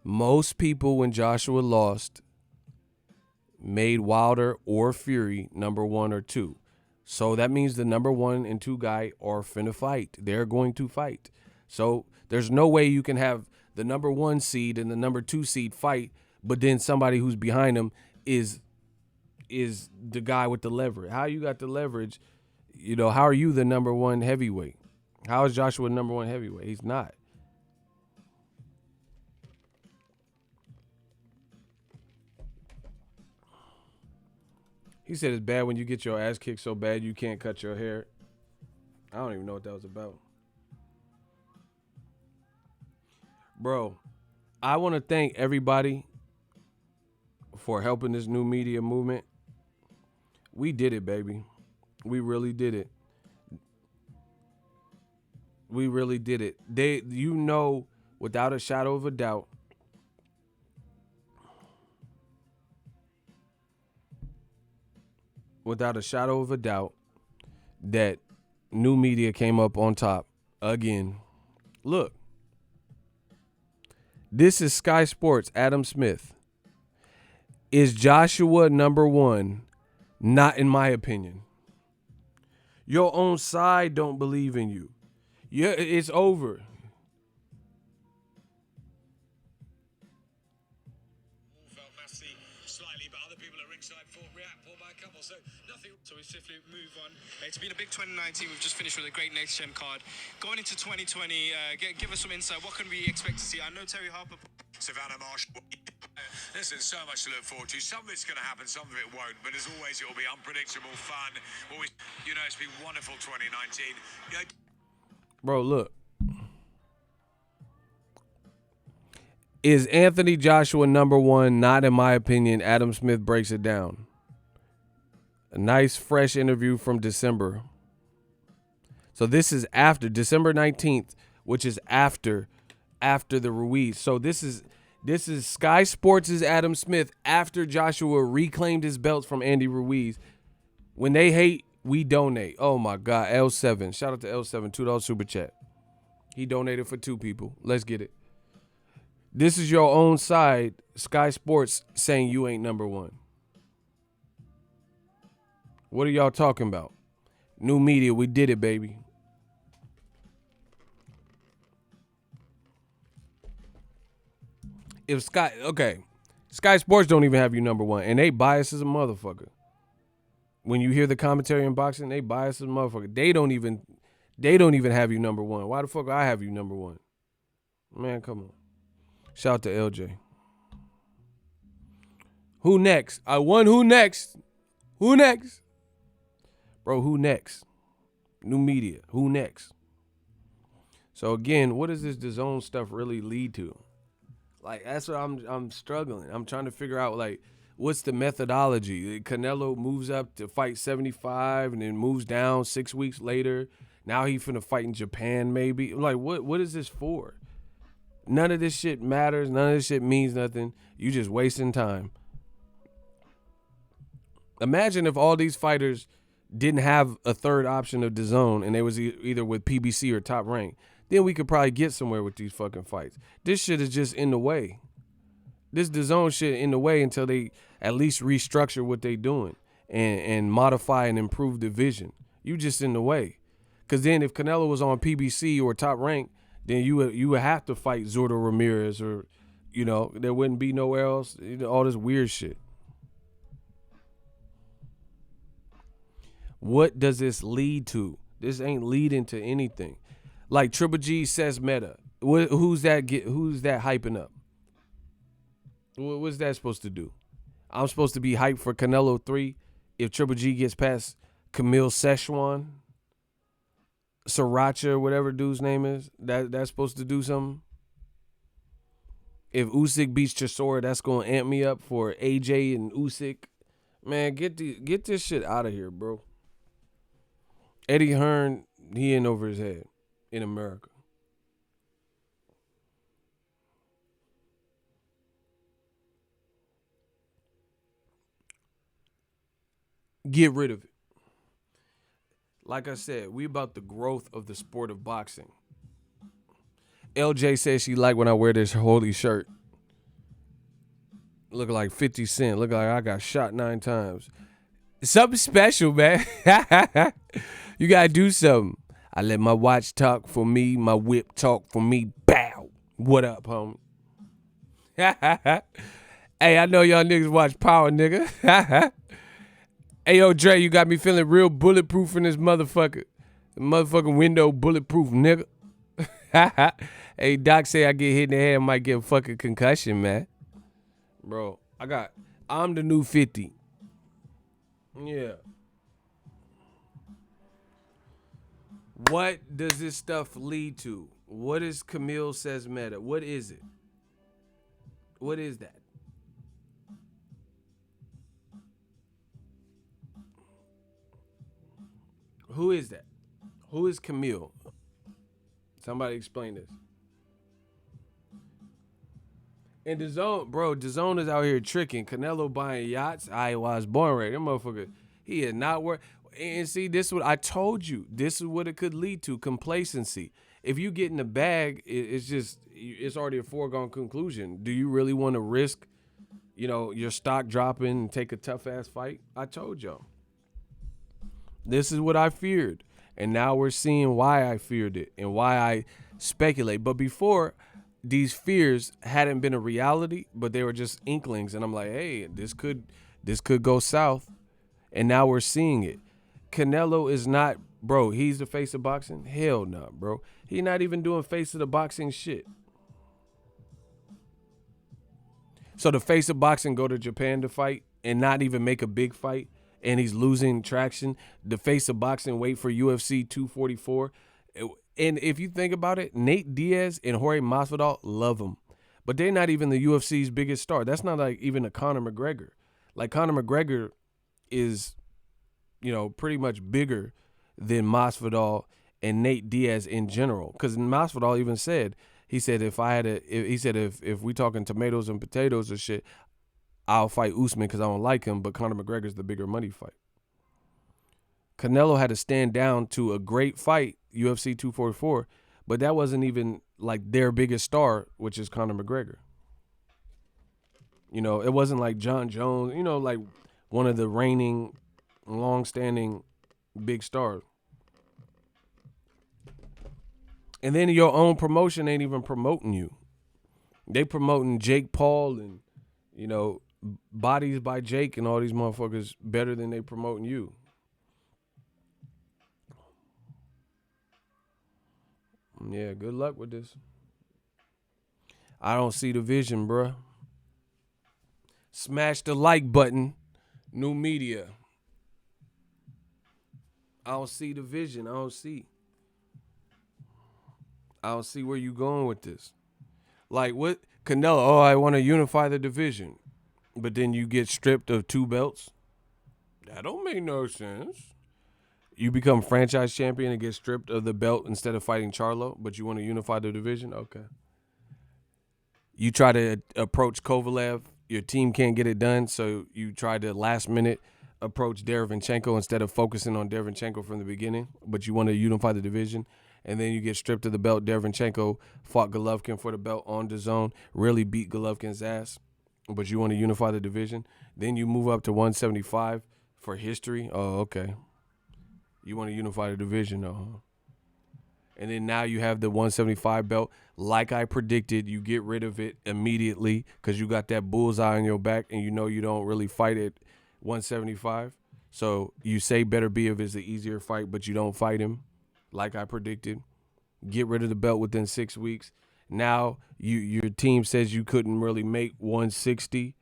Most people, when Joshua lost, made Wilder or Fury number one or two. So that means the number 1 and 2 guy are finna fight. They're going to fight. So there's no way you can have the number 1 seed and the number 2 seed fight, but then somebody who's behind them is the guy with the leverage. How you got the leverage? How are you the number 1 heavyweight? How is Joshua number 1 heavyweight? He's not. He said it's bad when you get your ass kicked so bad you can't cut your hair. I don't even know what that was about. Bro, I want to thank everybody for helping this new media movement. We did it, baby. We really did it. We really did it. Without a shadow of a doubt, that new media came up on top again. Look, this is Sky Sports, Adam Smith. Is Joshua number 1? Not in my opinion. Your own side don't believe in you. Yeah, it's over. Felt Massey slightly, but other people at ringside thought Bryant pulled by a couple, so nothing. So he's positively move on. It's been a big 2019. We've just finished with a great next gen card. Going into 2020, give us some insight. What can we expect to see? I know Terry Harper. Savannah Marshall. Listen, so much to look forward to. Some of it's going to happen, some of it won't. But as always, it will be unpredictable, fun. Always, it's been wonderful 2019. Bro, look. Is Anthony Joshua number one? Not in my opinion. Adam Smith breaks it down. A nice, fresh interview from December. So this is after December 19th, which is after the Ruiz. So this is Sky Sports' Adam Smith after Joshua reclaimed his belts from Andy Ruiz. When they hate, we donate. Oh my God, L7. Shout out to L7, $2 super chat. He donated for 2 people. Let's get it. This is your own side, Sky Sports, saying you ain't number one. What are y'all talking about? New media, we did it, baby. If Sky Sports don't even have you number one, and they biased as a motherfucker. When you hear the commentary in boxing, they biased as a motherfucker. They don't even have you number one. Why the fuck I have you number one? Man, come on. Shout out to LJ. Who next? I won. Who next? Who next? Bro, who next? New media. Who next? So again, what does this DAZN stuff really lead to? Like, that's what I'm struggling. I'm trying to figure out, like, what's the methodology? Canelo moves up to fight 75 and then moves down 6 weeks later. Now he finna fight in Japan maybe. Like, what is this for? None of this shit matters. None of this shit means nothing. You just wasting time. Imagine if all these fighters didn't have a third option of DAZN and they was either with PBC or Top Rank. Then we could probably get somewhere with these fucking fights. This shit is just in the way. This DAZN shit in the way until they at least restructure what they doing and modify and improve the vision. You just in the way. Because then if Canelo was on PBC or Top Rank, then you would have to fight Zurdo Ramirez or, there wouldn't be nowhere else. All this weird shit. What does this lead to? This ain't leading to anything. Like Triple G says meta. Who's that hyping up? What's that supposed to do? I'm supposed to be hyped for Canelo 3 if Triple G gets past Camille Szechuan, Sriracha, whatever dude's name is. That's supposed to do something. If Usyk beats Chisora, that's going to amp me up for AJ and Usyk. Man, get this shit out of here, bro. Eddie Hearn, he in over his head in America. Get rid of it. Like I said, we about the growth of the sport of boxing. LJ says she like when I wear this holy shirt. Looking like 50 Cent. Look like I got shot 9 times. Something special, man. You got to do something. I let my watch talk for me. My whip talk for me. Bow. What up, homie? Hey, I know y'all niggas watch Power, nigga. Hey, yo, Dre, you got me feeling real bulletproof in this motherfucker. The motherfucking window bulletproof, nigga. Hey, Doc say I get hit in the head, I might get a fucking concussion, man. Bro, I'm the new 50. Yeah. What does this stuff lead to? What is Camille says meta? What is it? What is that? Who is that? Who is Camille? Somebody explain this. And DAZN is out here tricking. Canelo buying yachts. I was born ready. That motherfucker, he is not worth. And see, this is what I told you. This is what it could lead to: complacency. If you get in the bag, it's already a foregone conclusion. Do you really want to risk, your stock dropping and take a tough ass fight? I told y'all. This is what I feared, and now we're seeing why I feared it and why I speculate. But before, these fears hadn't been a reality, but they were just inklings, and I'm like, hey, this could go south, and now we're seeing it. Canelo is not, bro, he's the face of boxing? Hell no, bro. He not even doing face of the boxing shit. So the face of boxing go to Japan to fight and not even make a big fight, and he's losing traction. The face of boxing wait for UFC 244. And if you think about it, Nate Diaz and Jorge Masvidal love him. But they're not even the UFC's biggest star. That's not like even a Conor McGregor. Like Conor McGregor is, pretty much bigger than Masvidal and Nate Diaz in general. Because Masvidal even said, if we talking tomatoes and potatoes or shit, I'll fight Usman because I don't like him, but Conor McGregor's the bigger money fight. Canelo had to stand down to a great fight, UFC 244, but that wasn't even like their biggest star, which is Conor McGregor. It wasn't like John Jones, like one of the reigning, long-standing big stars. And then your own promotion ain't even promoting you. They promoting Jake Paul and, Bodies by Jake and all these motherfuckers better than they promoting you. Yeah, good luck with this. I don't see the vision, bruh. Smash the like button. New media. I don't see the vision. I don't see where you going with this. Like what? Canelo, I want to unify the division. But then you get stripped of 2 belts? That don't make no sense. You become franchise champion and get stripped of the belt instead of fighting Charlo, but you want to unify the division? Okay. You try to approach Kovalev. Your team can't get it done, so you try to last minute approach Derevyanchenko instead of focusing on Derevyanchenko from the beginning, but you want to unify the division. And then you get stripped of the belt. Derevyanchenko fought Golovkin for the belt on DAZN, really beat Golovkin's ass, but you want to unify the division. Then you move up to 175 for history. Oh, okay. You want to unify the division, though, huh? And then now you have the 175 belt. Like I predicted, you get rid of it immediately because you got that bullseye on your back and you don't really fight at 175. So you say Better Biev is the easier fight, but you don't fight him like I predicted. Get rid of the belt within 6 weeks. Now your team says you couldn't really make 160.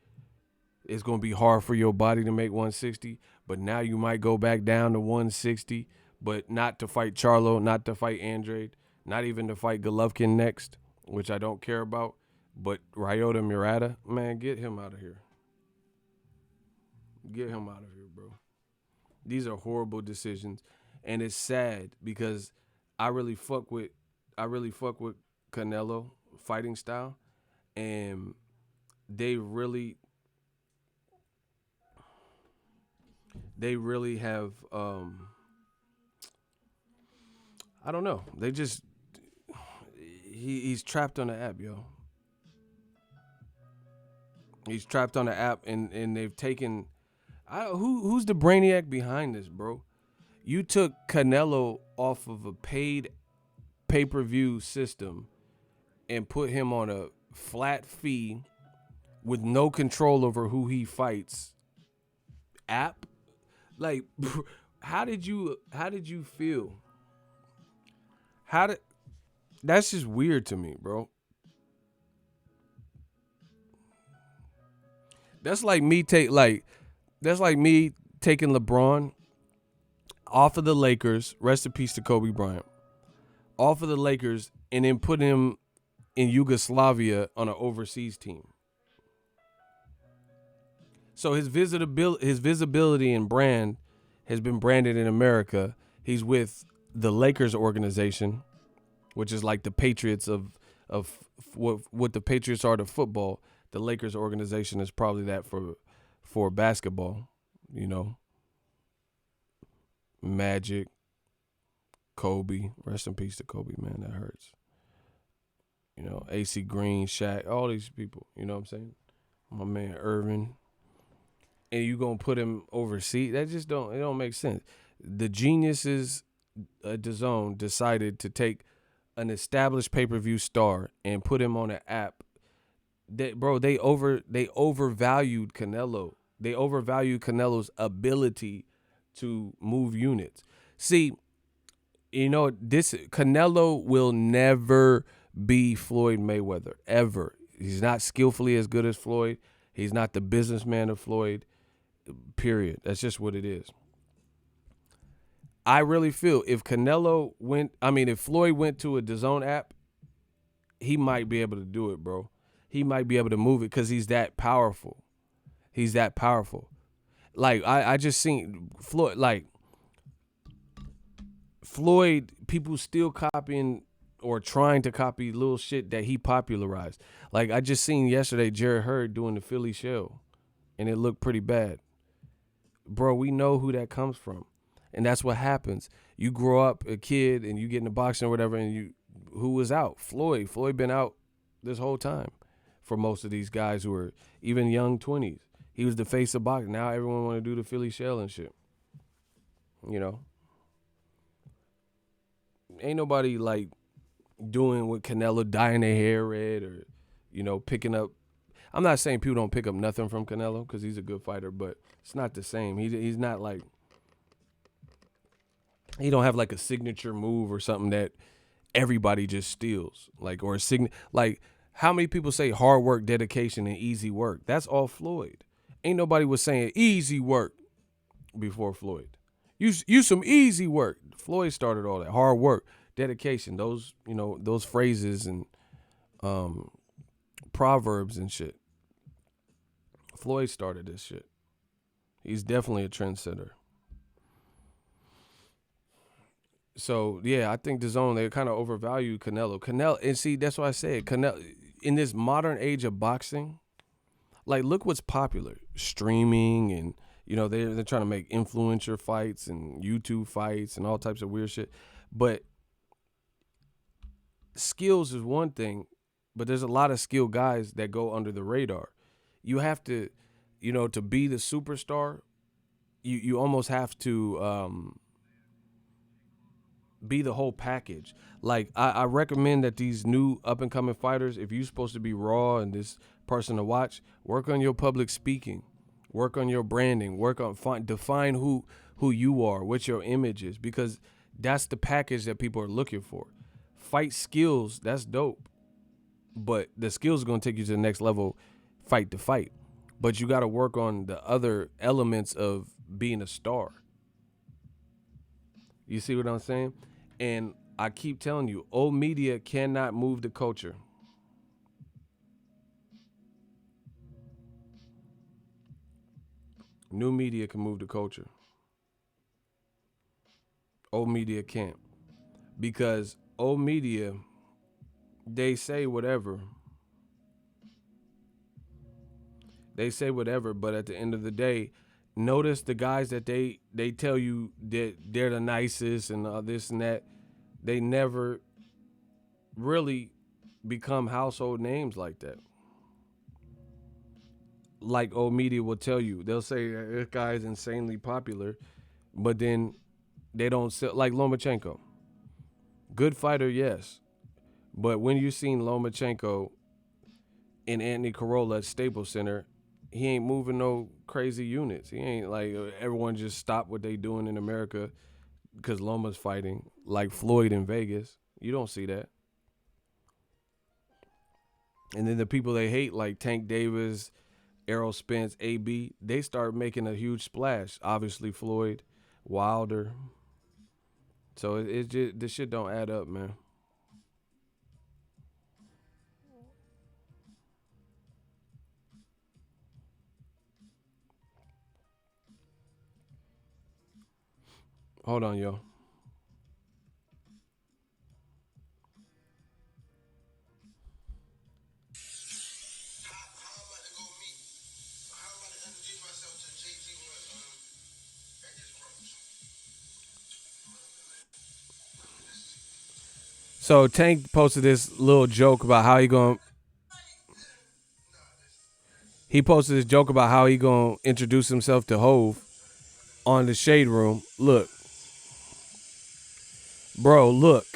It's going to be hard for your body to make 160, but now you might go back down to 160, but not to fight Charlo, not to fight Andrade, not even to fight Golovkin next, which I don't care about, but Ryota Murata, man, get him out of here. Get him out of here, bro. These are horrible decisions, and it's sad because I really fuck with Canelo fighting style, and they really have I don't know. They just he's trapped on the app, yo. He's trapped on the app, and they've taken who's the brainiac behind this, bro? You took Canelo off of a paid pay-per-view system and put him on a flat fee with no control over who he fights app. Like, how did you feel? That's just weird to me, bro. That's like me taking LeBron off of the Lakers, rest in peace to Kobe Bryant, off of the Lakers, and then put him in Yugoslavia on an overseas team. So his visibility and brand has been branded in America. He's with the Lakers organization, which is like the Patriots of what the Patriots are to football. The Lakers organization is probably that for basketball, Magic, Kobe, rest in peace to Kobe, man, that hurts. AC Green, Shaq, all these people, you know what I'm saying? My man Irvin. And you gonna put him overseas? That just don't make sense. The geniuses at DAZN decided to take an established pay-per-view star and put him on an app. They overvalued Canelo. They overvalued Canelo's ability to move units. See, this Canelo will never be Floyd Mayweather, ever. He's not skillfully as good as Floyd. He's not the businessman of Floyd, period. That's just what it is. I really feel if Floyd went to a DAZN app, he might be able to do it, bro. He might be able to move it because he's that powerful. He's that powerful. Like, I just seen Floyd, people still copying or trying to copy little shit that he popularized. Like, I just seen yesterday Jared Hurd doing the Philly shell, and it looked pretty bad. Bro, we know who that comes from. And that's what happens. You grow up a kid and you get into boxing or whatever, and who was out? Floyd. Floyd been out this whole time for most of these guys who are even young 20s. He was the face of boxing. Now everyone want to do the Philly shell and shit. Ain't nobody like doing what Canelo, dyeing their hair red or, picking up. I'm not saying people don't pick up nothing from Canelo because he's a good fighter, but it's not the same. He's not like, he don't have like a signature move or something that everybody just steals. Like, or like how many people say hard work, dedication, and easy work? That's all Floyd. Ain't nobody was saying easy work before Floyd. You some easy work. Floyd started all that. Hard work, dedication, those phrases and proverbs and shit. Floyd started this shit. He's definitely a trendsetter. So, yeah, I think DAZN, they kind of overvalue Canelo. And see, that's why I said Canelo, in this modern age of boxing, like, look what's popular. Streaming and, they're trying to make influencer fights and YouTube fights and all types of weird shit. But skills is one thing, but there's a lot of skilled guys that go under the radar. You have to, to be the superstar, you almost have to be the whole package. Like, I recommend that these new up-and-coming fighters, if you're supposed to be raw and this person to watch, work on your public speaking. Work on your branding. Define who you are, what your image is, because that's the package that people are looking for. Fight skills, that's dope. But the skills are going to take you to the next level, fight to fight. But you got to work on the other elements of being a star. You see what I'm saying? And I keep telling you, old media cannot move the culture. New media can move the culture. Old media can't. Because old media, they say whatever. They say whatever, but at the end of the day, notice the guys that they tell you that they're the nicest and this and that, they never really become household names like that. Like old media will tell you. They'll say this guy is insanely popular, but then they don't sell, like Lomachenko. Good fighter, yes. But when you seen Lomachenko in Anthony Corolla at Staples Center, he ain't moving no crazy units. He ain't like everyone just stop what they doing in America because Loma's fighting like Floyd in Vegas. You don't see that. And then the people they hate, like Tank Davis, Errol Spence, AB, they start making a huge splash. Obviously Floyd, Wilder. So it's just, this shit don't add up, man. Hold on, yo. So Tank posted this little joke about how he posted this joke about how he gonna introduce himself to Hove on the Shade Room. Look, bro, look.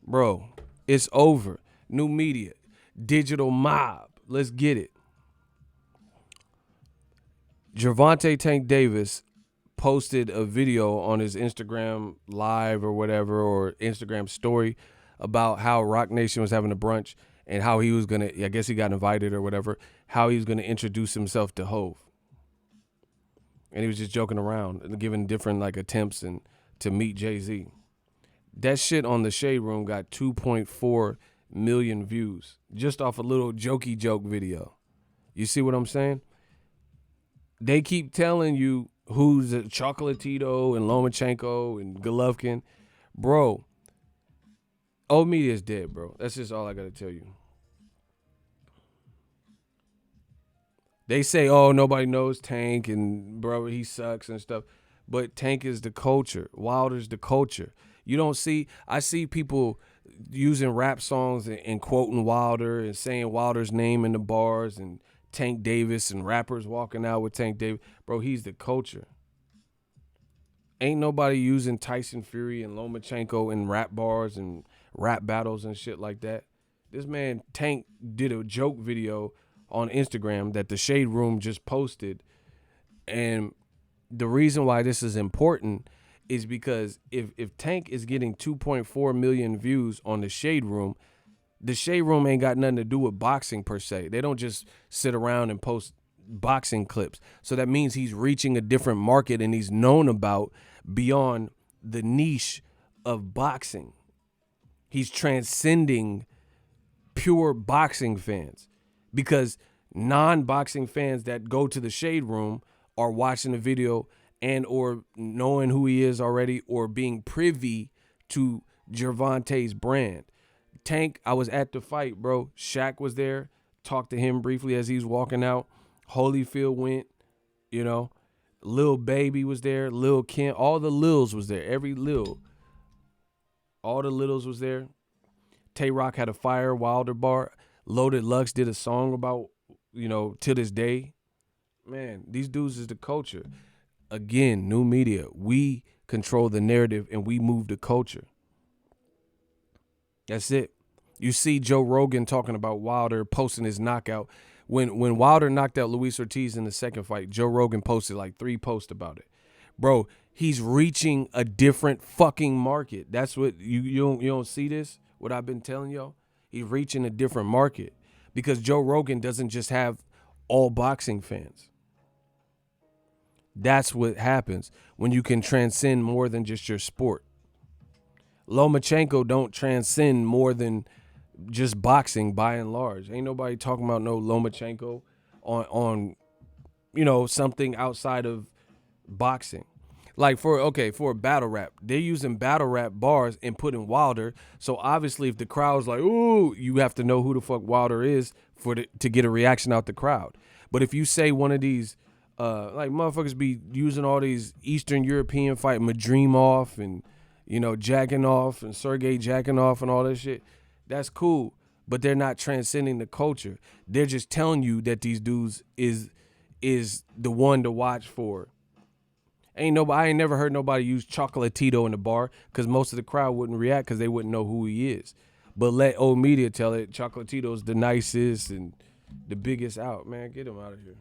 Bro, it's over. New media, digital mob. Let's get it. Gervonta Tank Davis posted a video on his Instagram live or whatever, or Instagram story, about how Rock Nation was having a brunch and how he was going to, I guess he got invited or whatever, how he was going to introduce himself to Hove. And he was just joking around and giving different like attempts and to meet Jay-Z. That shit on the Shade Room got 2.4 million views just off a little jokey joke video. You see what I'm saying? They keep telling you who's a Chocolatito and Lomachenko and Golovkin. Bro, old media is dead, bro. That's just all I got to tell you. They say, oh, nobody knows Tank and, bro, he sucks and stuff. But Tank is the culture. Wilder's the culture. You don't see, I see people using rap songs and quoting Wilder and saying Wilder's name in the bars and Tank Davis and rappers walking out with Tank Davis. Bro, he's the culture. Ain't nobody using Tyson Fury and Lomachenko in rap bars and rap battles and shit like that. This man, Tank, did a joke video on Instagram that the Shade Room just posted. And the reason why this is important is because if Tank is getting 2.4 million views on the Shade Room ain't got nothing to do with boxing per se. They don't just sit around and post boxing clips. So that means he's reaching a different market and he's known about beyond the niche of boxing. He's transcending pure boxing fans, because non-boxing fans that go to the Shade Room are watching the video and or knowing who he is already or being privy to Gervonta's brand. Tank, I was at the fight, bro. Shaq was there. Talked to him briefly as he was walking out. Holyfield went, you know. Lil Baby was there. Lil Kim. All the Lils was there. Every Lil. All the Littles was there. Tay-Rock had a fire Wilder bar. Loaded Lux did a song about, you know, to this day. Man, these dudes is the culture. Again, new media. We control the narrative and we move the culture. That's it. You see Joe Rogan talking about Wilder posting his knockout. When Wilder knocked out Luis Ortiz in the second fight, Joe Rogan posted like 3 posts about it. Bro, he's reaching a different fucking market. That's what you don't see this, what I've been telling y'all? He's reaching a different market because Joe Rogan doesn't just have all boxing fans. That's what happens when you can transcend more than just your sport. Lomachenko don't transcend more than just boxing by and large. Ain't nobody talking about no Lomachenko on you know, something outside of boxing. Like for a battle rap, they're using battle rap bars and putting Wilder. So obviously if the crowd's like, ooh, you have to know who the fuck Wilder is to get a reaction out the crowd. But if you say one of these like motherfuckers be using all these Eastern European fight, Madrimov and, you know, Jackinov and Sergey Jackinov and all that shit, that's cool. But they're not transcending the culture. They're just telling you that these dudes is the one to watch for. I ain't never heard nobody use Chocolatito in the bar because most of the crowd wouldn't react because they wouldn't know who he is. But let old media tell it, Chocolatito's the nicest and the biggest out. Man, get him out of here.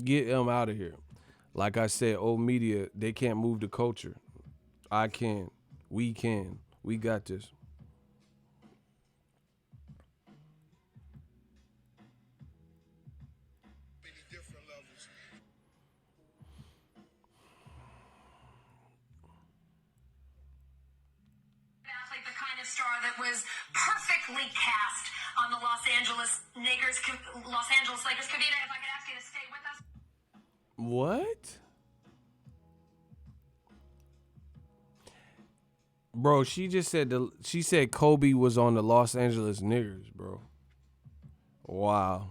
Get him out of here. Like I said, old media, they can't move the culture. I can. We can. We got this. Athlete, the kind of star that was perfectly cast on the Los Angeles Lakers. Kavita, if I could ask you to stay with us. What? Bro, she just said she said Kobe was on the Los Angeles Niggers, bro. Wow.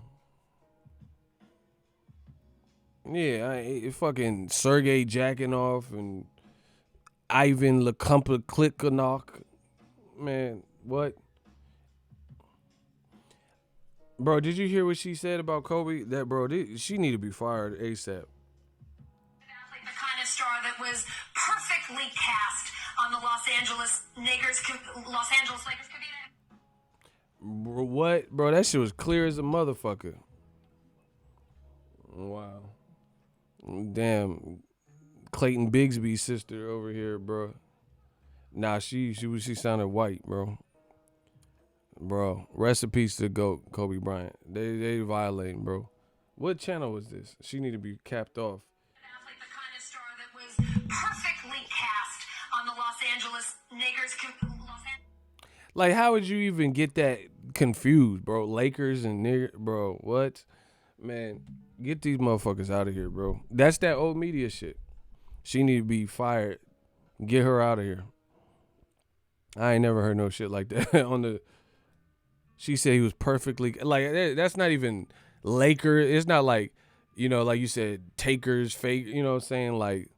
Yeah, fucking Sergey Jackinov and Ivan Klikonok. Man, what? Bro, did you hear what she said about Kobe? That bro, she need to be fired ASAP. Athlete, the kind of star that was perfectly cast on the Los Angeles Lakers. Kavita. Bro, what? Bro, that shit was clear as a motherfucker. Wow. Damn. Clayton Bigsby's sister over here, bro. Nah, she sounded white, bro. Bro, rest in peace to GOAT, Kobe Bryant. They violating, bro. What channel was this? She need to be capped off. Athlete, the kind of star that was perfectly cast on the Los Angeles Lakers. Like, how would you even get that confused, bro? Lakers and nigger, bro. What? Man, get these motherfuckers out of here, bro. That's that old media shit. She need to be fired. Get her out of here. I ain't never heard no shit like that on the. She said he was perfectly like that's not even Laker. It's not like, you know, like you said, takers, fake. You know what I'm saying? Like,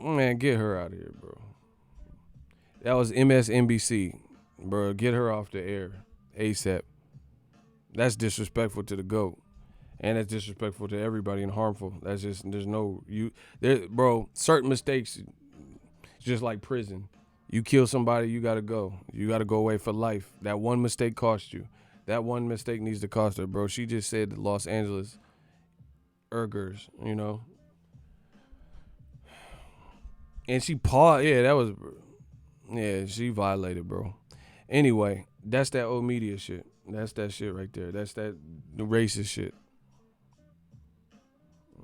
man, get her out of here, bro. That was MSNBC, bro. Get her off the air ASAP. That's disrespectful to the GOAT. And that's disrespectful to everybody and harmful. That's just, bro, certain mistakes, just like prison. You kill somebody, you got to go. You got to go away for life. That one mistake cost you. That one mistake needs to cost her, bro. She just said the Los Angeles Urgers, you know. And she paused. Yeah, she violated, bro. Anyway, that's that old media shit. That's that shit right there. That's the racist shit.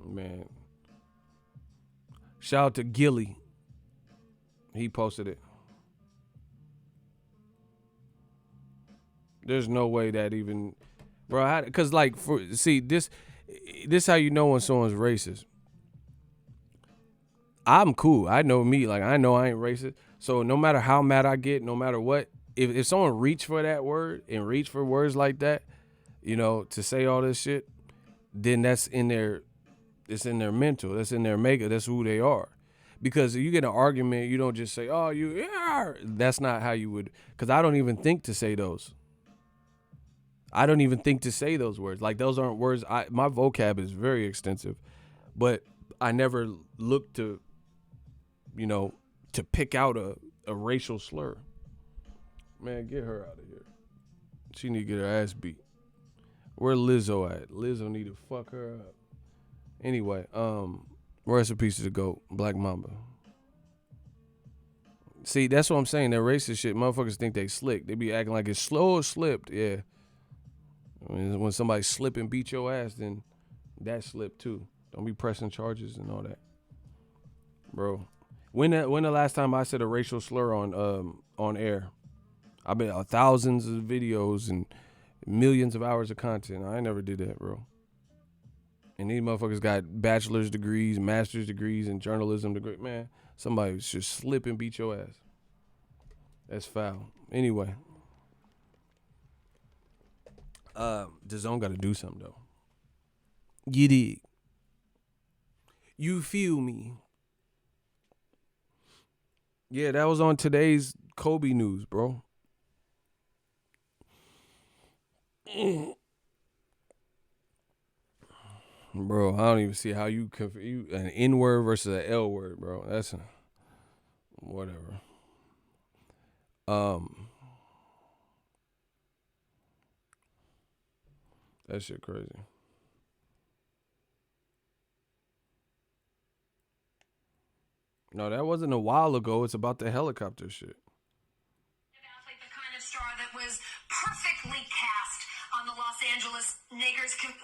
Man. Shout out to Gilly. He posted it. There's no way that even, bro. Because like, this how you know when someone's racist. I'm cool. I know me. Like, I know I ain't racist. So no matter how mad I get, no matter what, if someone reach for that word and reach for words like that, you know, to say all this shit, then that's in their, it's in their mental. That's in their makeup. That's who they are. Because if you get an argument, you don't just say, oh, that's not how you would, because I don't even think to say those. I don't even think to say those words. Like, those aren't words. My vocab is very extensive, but I never look to, you know, to pick out a racial slur. Man, get her out of here. She need to get her ass beat. Where Lizzo at? Lizzo need to fuck her up. Anyway, rest in peace to the GOAT, Black Mamba. See, that's what I'm saying. That racist shit, motherfuckers think they slick. They be acting like it's slow or slipped. Yeah. When somebody slip and beat your ass, then that slipped too. Don't be pressing charges and all that, bro. When the last time I said a racial slur on air? I've been thousands of videos and millions of hours of content. I never did that, bro. And these motherfuckers got bachelor's degrees, master's degrees, and journalism degree. Man, somebody should slip and beat your ass. That's foul. Anyway. The zone got to do something, though. You dig? You feel me? Yeah, that was on today's Kobe news, bro. Bro, I don't even see how you an N word versus an L word, bro. That's whatever. That shit crazy. No, that wasn't a while ago. It's about the helicopter shit. Athlete, the kind of star that was perfectly cast on the Los Angeles Lakers. Kavita,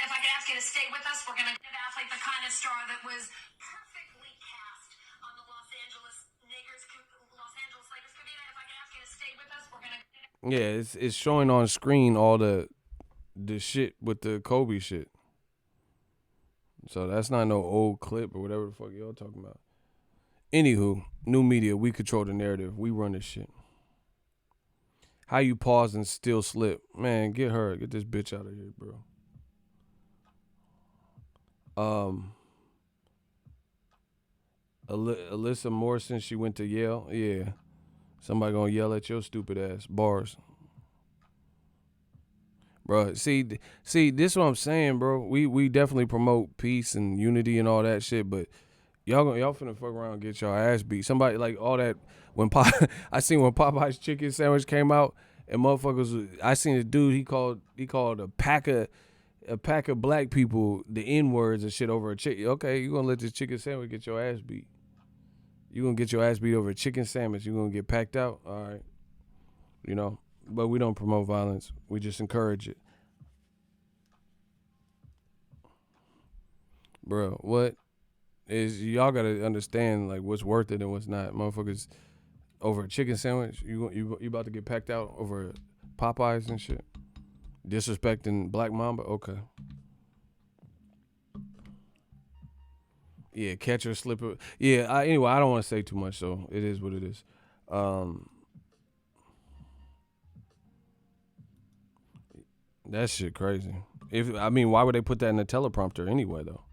if I could ask you to stay with us, we're gonna athlete, the kind of star that was perfectly cast on the Los Angeles Lakers. Kavita, if I could ask you to stay with us, we're gonna. Yeah, it's showing on screen all the shit with the Kobe shit. So that's not no old clip or whatever the fuck y'all talking about. Anywho, new media, we control the narrative. We run this shit. How you pause and still slip? Man, get this bitch out of here, bro. Alyssa Morrison, she went to Yale. Yeah. Somebody gonna yell at your stupid ass. Bars. Bro, see, this is what I'm saying, bro. We definitely promote peace and unity and all that shit, but Y'all finna fuck around and get y'all ass beat. Somebody like all that when I seen when Popeye's chicken sandwich came out and motherfuckers. I seen a dude he called a pack of black people the N words and shit over a chicken. Okay, you gonna let this chicken sandwich get your ass beat? You gonna get your ass beat over a chicken sandwich? You gonna get packed out? All right, But we don't promote violence. We just encourage it, bro. What is y'all gotta understand like what's worth it and what's not, motherfuckers. Over a chicken sandwich, you about to get packed out over Popeyes and shit. Disrespecting Black Mamba, okay. Yeah, catch or slipper. Yeah. Anyway, I don't want to say too much, so it is what it is. That shit crazy. Why would they put that in the teleprompter anyway, though?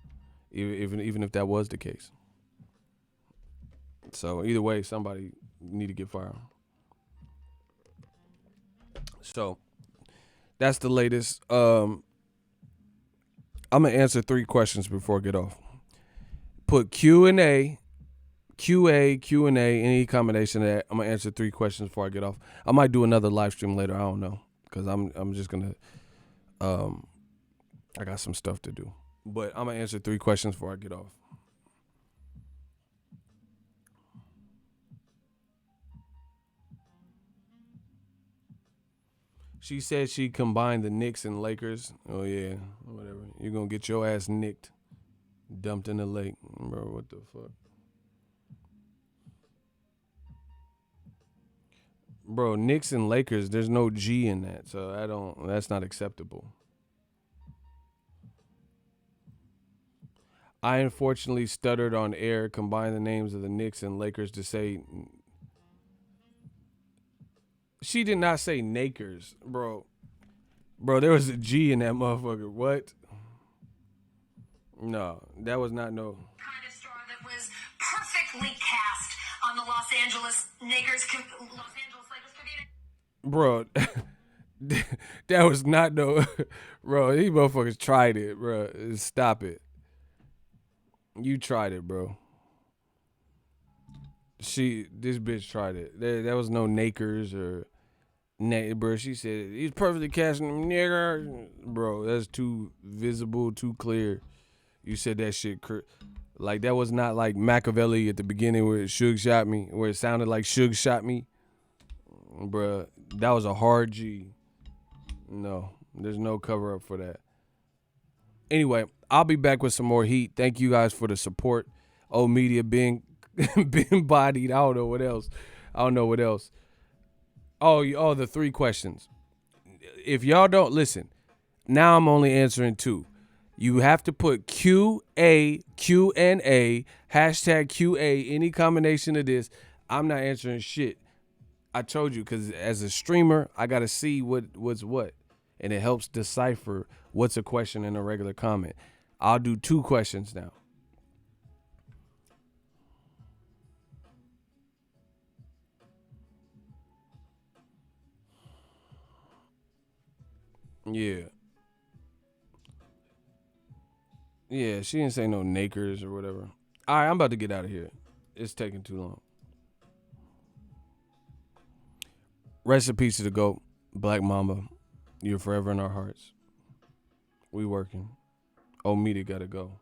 Even if that was the case. So either way, somebody need to get fired. So that's the latest. I'm gonna answer 3 questions before I get off. Put Q&A, any combination of that. I'm gonna answer 3 questions before I get off. I might do another live stream later. I don't know, cause I'm just gonna I got some stuff to do. But I'm gonna answer 3 questions before I get off. She said she combined the Knicks and Lakers. Oh yeah, whatever. You're gonna get your ass nicked, dumped in the lake, bro. What the fuck, bro? Knicks and Lakers. There's no G in that, so that's not acceptable. I unfortunately stuttered on air. Combined the names of the Knicks and Lakers to say. She did not say Nakers, bro. Bro, there was a G in that motherfucker. What? No, that was not no. Kind of star that was perfectly cast on the Los Angeles Lakers Bro, that was not no. Bro, these motherfuckers tried it, bro. Stop it. You tried it, bro. This bitch tried it. There was no Nakers or bro. She said he's perfectly casting them nigger. Bro, that's too visible, too clear. You said that shit like that was not like Machiavelli at the beginning where Suge shot me, where it sounded like Suge shot me. Bro, that was a hard G. No, there's no cover up for that. Anyway, I'll be back with some more heat. Thank you guys for the support. Old media being bodied. I don't know what else. Oh, the 3 questions. If y'all don't listen, now I'm only answering 2. You have to put Q&A, hashtag QA, any combination of this. I'm not answering shit. I told you, because as a streamer, I got to see what's what. And it helps decipher what's a question in a regular comment. I'll do 2 questions now. Yeah. Yeah, she didn't say no nakers or whatever. All right, I'm about to get out of here. It's taking too long. Rest in peace to the GOAT, Black Mamba. You're forever in our hearts. We working. Oh, media gotta go.